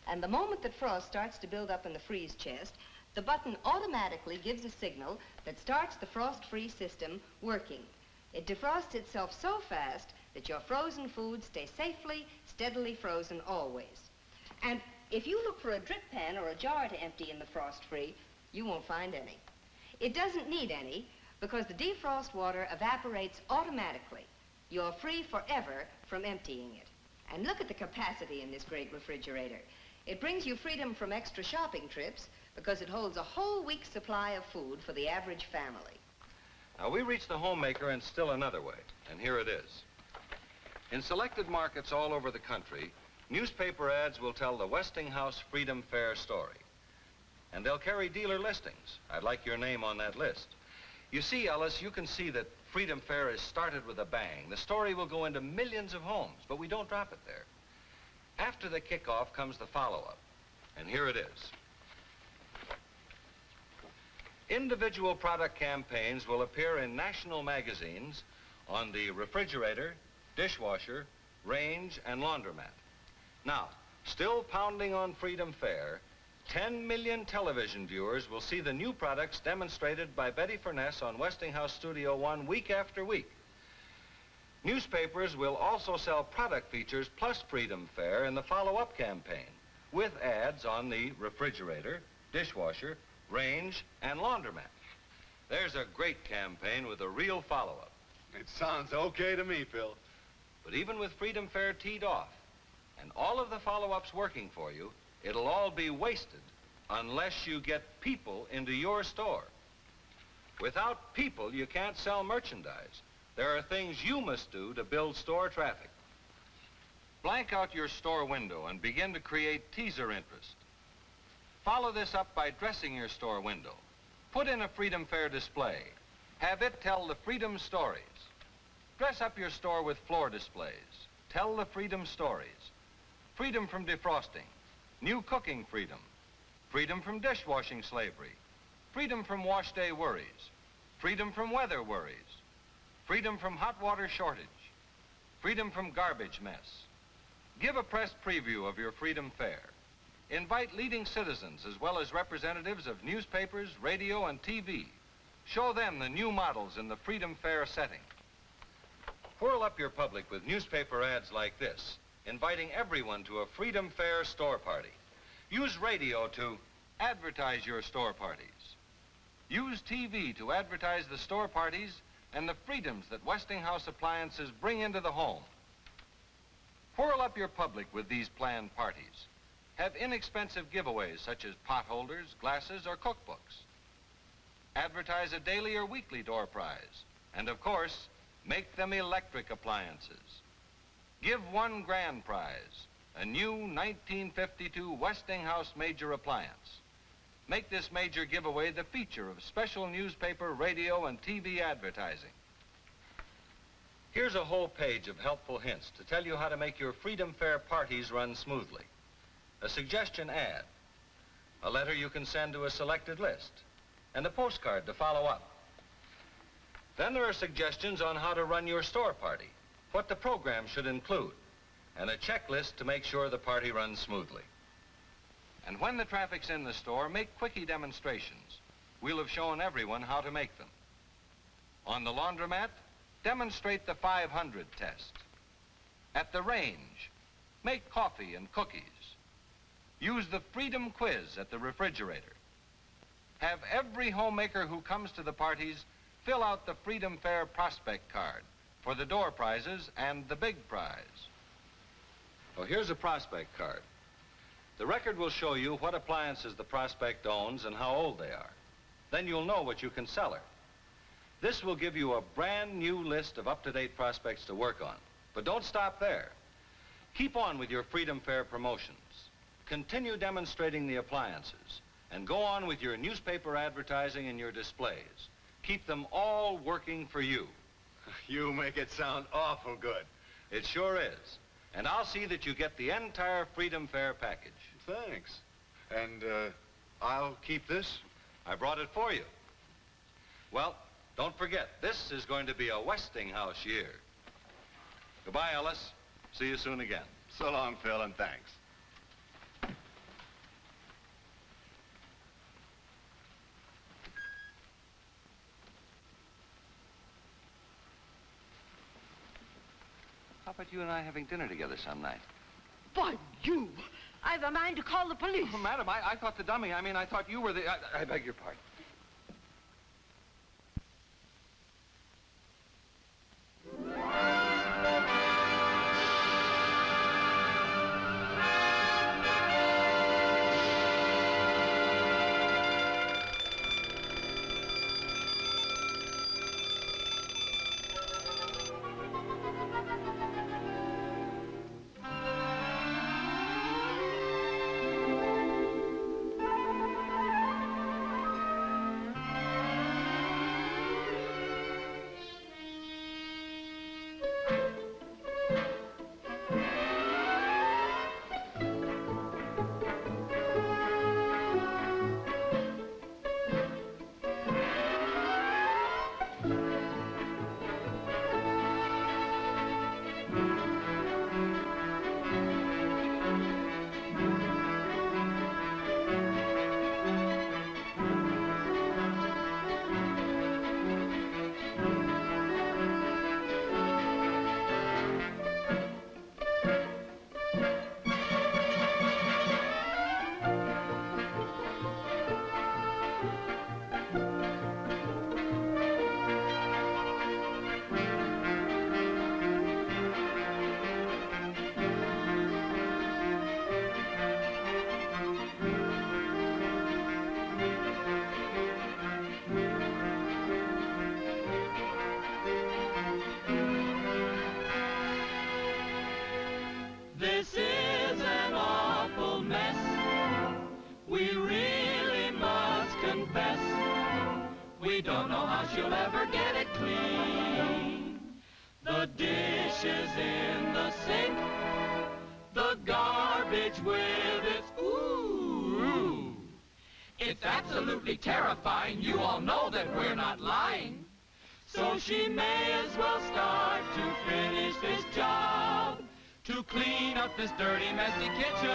[SPEAKER 18] And the moment that frost starts to build up in the freeze chest, the button automatically gives a signal that starts the frost-free system working. It defrosts itself so fast that your frozen foods stay safely, steadily frozen always. And if you look for a drip pan or a jar to empty in the frost-free, you won't find any. It doesn't need any because the defrost water evaporates automatically. You're free forever from emptying it. And look at the capacity in this great refrigerator. It brings you freedom from extra shopping trips because it holds a whole week's supply of food for the average family.
[SPEAKER 1] Now, we reach the homemaker in still another way, and here it is. In selected markets all over the country, newspaper ads will tell the Westinghouse Freedom Fair story. And they'll carry dealer listings. I'd like your name on that list. You see, Ellis, you can see that Freedom Fair is started with a bang. The story will go into millions of homes, but we don't drop it there. After the kickoff comes the follow-up, and here it is. Individual product campaigns will appear in national magazines on the refrigerator, dishwasher, range, and laundromat. Now, still pounding on Freedom Fair, 10 million television viewers will see the new products demonstrated by Betty Furness on Westinghouse Studio 1 week after week. Newspapers will also sell product features plus Freedom Fair in the follow-up campaign with ads on the refrigerator, dishwasher, range, and laundromat. There's a great campaign with a real follow-up.
[SPEAKER 3] It sounds okay to me, Phil.
[SPEAKER 1] But even with Freedom Fair teed off and all of the follow-ups working for you, it'll all be wasted unless you get people into your store. Without people, you can't sell merchandise. There are things you must do to build store traffic. Blank out your store window and begin to create teaser interest. Follow this up by dressing your store window. Put in a Freedom Fair display. Have it tell the freedom stories. Dress up your store with floor displays. Tell the freedom stories. Freedom from defrosting. New cooking freedom. Freedom from dishwashing slavery. Freedom from wash day worries. Freedom from weather worries. Freedom from hot water shortage. Freedom from garbage mess. Give a press preview of your Freedom Fair. Invite leading citizens as well as representatives of newspapers, radio, and TV. Show them the new models in the Freedom Fair setting. Whirl up your public with newspaper ads like this, inviting everyone to a Freedom Fair store party. Use radio to advertise your store parties. Use TV to advertise the store parties and the freedoms that Westinghouse appliances bring into the home. Whirl up your public with these planned parties. Have inexpensive giveaways such as pot holders, glasses, or cookbooks. Advertise a daily or weekly door prize. And of course, make them electric appliances. Give one grand prize, a new 1952 Westinghouse major appliance. Make this major giveaway the feature of special newspaper, radio, and TV advertising. Here's a whole page of helpful hints to tell you how to make your Freedom Fair parties run smoothly. A suggestion ad, a letter you can send to a selected list, and a postcard to follow up. Then there are suggestions on how to run your store party, what the program should include, and a checklist to make sure the party runs smoothly. And when the traffic's in the store, make quickie demonstrations. We'll have shown everyone how to make them. On the laundromat, demonstrate the 500 test. At the range, make coffee and cookies. Use the Freedom Quiz at the refrigerator. Have every homemaker who comes to the parties fill out the Freedom Fair prospect card for the door prizes and the big prize. Well, here's a prospect card. The record will show you what appliances the prospect owns and how old they are. Then you'll know what you can sell her. This will give you a brand new list of up-to-date prospects to work on. But don't stop there. Keep on with your Freedom Fair promotions. Continue demonstrating the appliances and go on with your newspaper advertising and your displays. Keep them all working for you.
[SPEAKER 3] You make it sound awful good.
[SPEAKER 1] It sure is. And I'll see that you get the entire Freedom Fair package.
[SPEAKER 3] Thanks. And, I'll keep this?
[SPEAKER 1] I brought it for you. Well, don't forget, this is going to be a Westinghouse year. Goodbye, Ellis. See you soon again.
[SPEAKER 3] So long, Phil, and thanks.
[SPEAKER 1] How about you and I having dinner together some night?
[SPEAKER 9] Why, you! I've a mind to call the police.
[SPEAKER 1] Oh, madam, I thought the dummy. I thought you were the... I beg your pardon.
[SPEAKER 19] This is an awful mess. We really must confess. We don't know how she'll ever get it clean. The dishes in the sink, the garbage with its ooh. It's absolutely terrifying. You all know that we're not lying. So she may as well start to finish this job, to clean up this dirty, messy kitchen.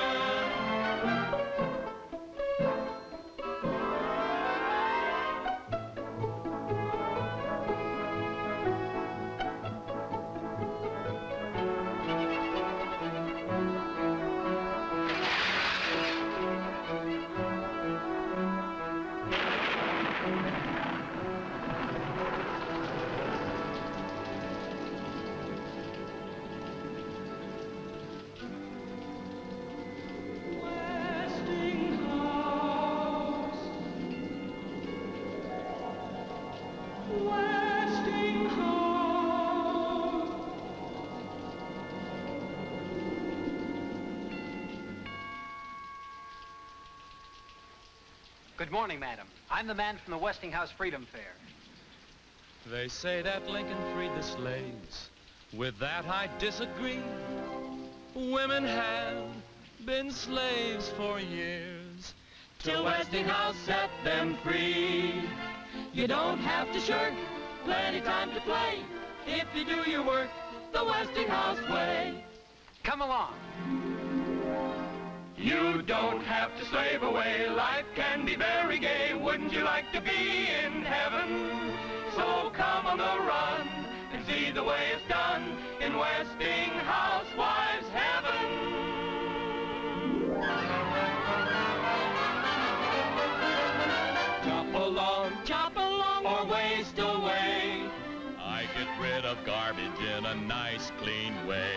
[SPEAKER 20] Good morning, madam. I'm the man from the Westinghouse Freedom Fair.
[SPEAKER 19] They say that Lincoln freed the slaves. With that I disagree. Women have been slaves for years, till Westinghouse set them free. You don't have to shirk, plenty time to play, if you do your work the Westinghouse way.
[SPEAKER 20] Come along.
[SPEAKER 19] You don't have to slave away. Life can be very gay. Wouldn't you like to be in heaven? So come on the run and see the way it's done in Westinghouse Wives' heaven. Chop along, or waste away. rid of garbage in a nice, clean way.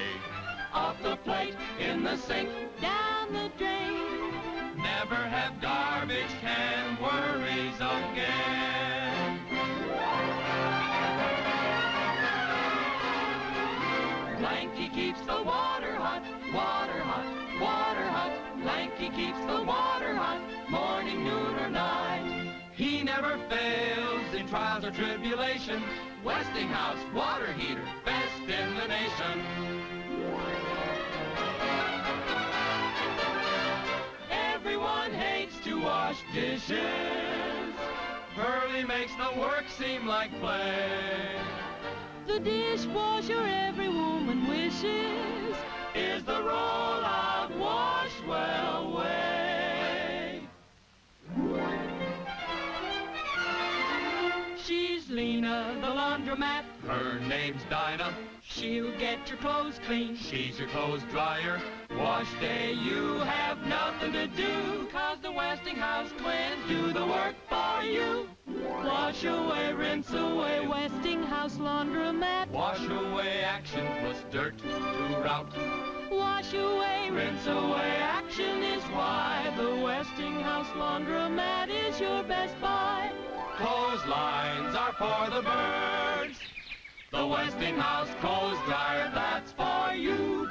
[SPEAKER 21] Off the plate, in the sink,
[SPEAKER 19] Down the drain. Never have garbage can worries again.
[SPEAKER 21] Lanky keeps the water hot, water hot, water hot. Lanky keeps the water hot, morning, noon, or night.
[SPEAKER 19] He never fails in trials or tribulation. Westinghouse water heater, best in the nation. Everyone hates to wash dishes. Pearly makes the work seem like play.
[SPEAKER 21] The dishwasher every woman wishes
[SPEAKER 19] Is the roll-out wash well way.
[SPEAKER 21] She's Lena, the laundromat.
[SPEAKER 19] Her name's Dinah.
[SPEAKER 21] She'll get your clothes clean.
[SPEAKER 19] She's your clothes dryer. Wash day, you have nothing to do, 'cause the Westinghouse twins do the work for you.
[SPEAKER 21] Wash away, rinse away, Westinghouse laundromat.
[SPEAKER 19] Wash away action plus dirt to rout.
[SPEAKER 21] Wash away, rinse away, action is why the Westinghouse laundromat is your best buy.
[SPEAKER 19] Clotheslines are for the birds. The Westinghouse clothes dryer, that's for you.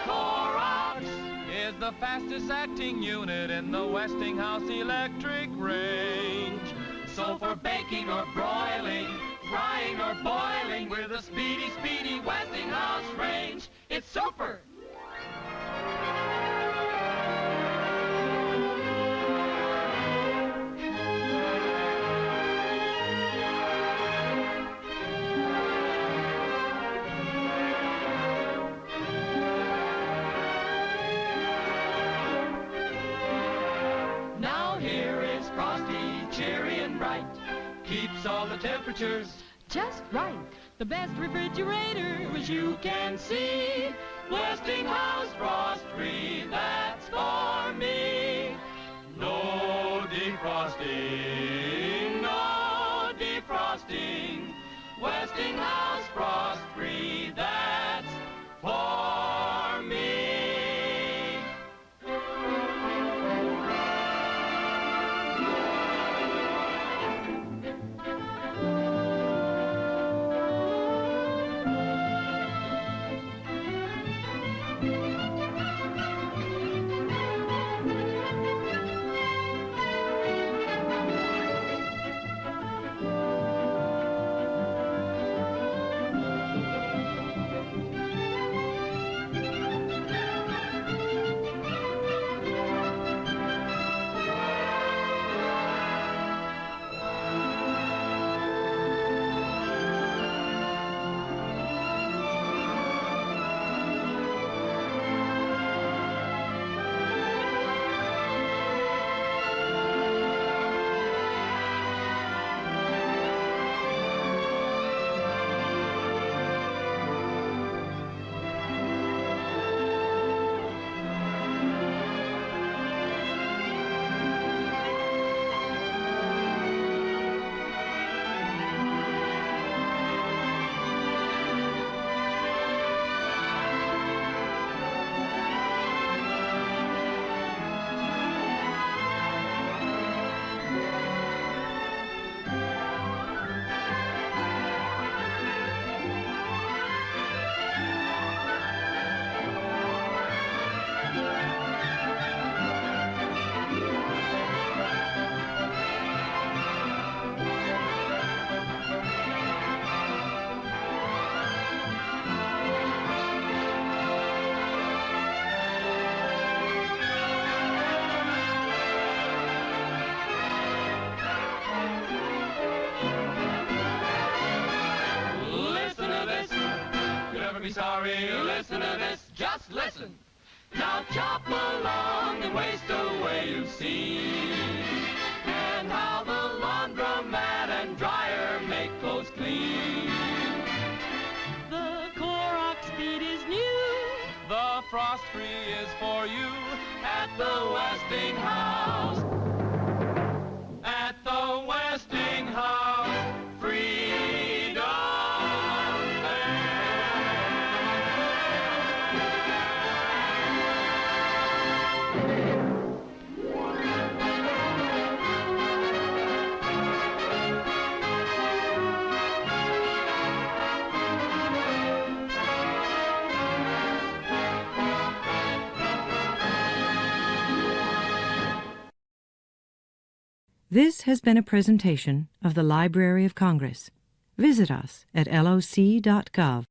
[SPEAKER 19] Clorox is the fastest acting unit in the Westinghouse electric range. So for baking or broiling, frying or boiling, with a speedy, speedy Westinghouse range, it's super. Now here is frosty, cherry, and bright. Keeps all the temperatures
[SPEAKER 21] Just right. The best refrigerator, as you can see.
[SPEAKER 19] Westinghouse frost-free, that's for me. No defrosting, no defrosting. Westinghouse frost-free, that's for me. Sorry, listen to this, just listen. Now chop along and waste away, you've seen. And how the laundromat and dryer make clothes clean.
[SPEAKER 21] The Clorox speed is new.
[SPEAKER 19] The frost-free is for you at the Westinghouse. At the Westinghouse, free.
[SPEAKER 4] This has been a presentation of the Library of Congress. Visit us at loc.gov.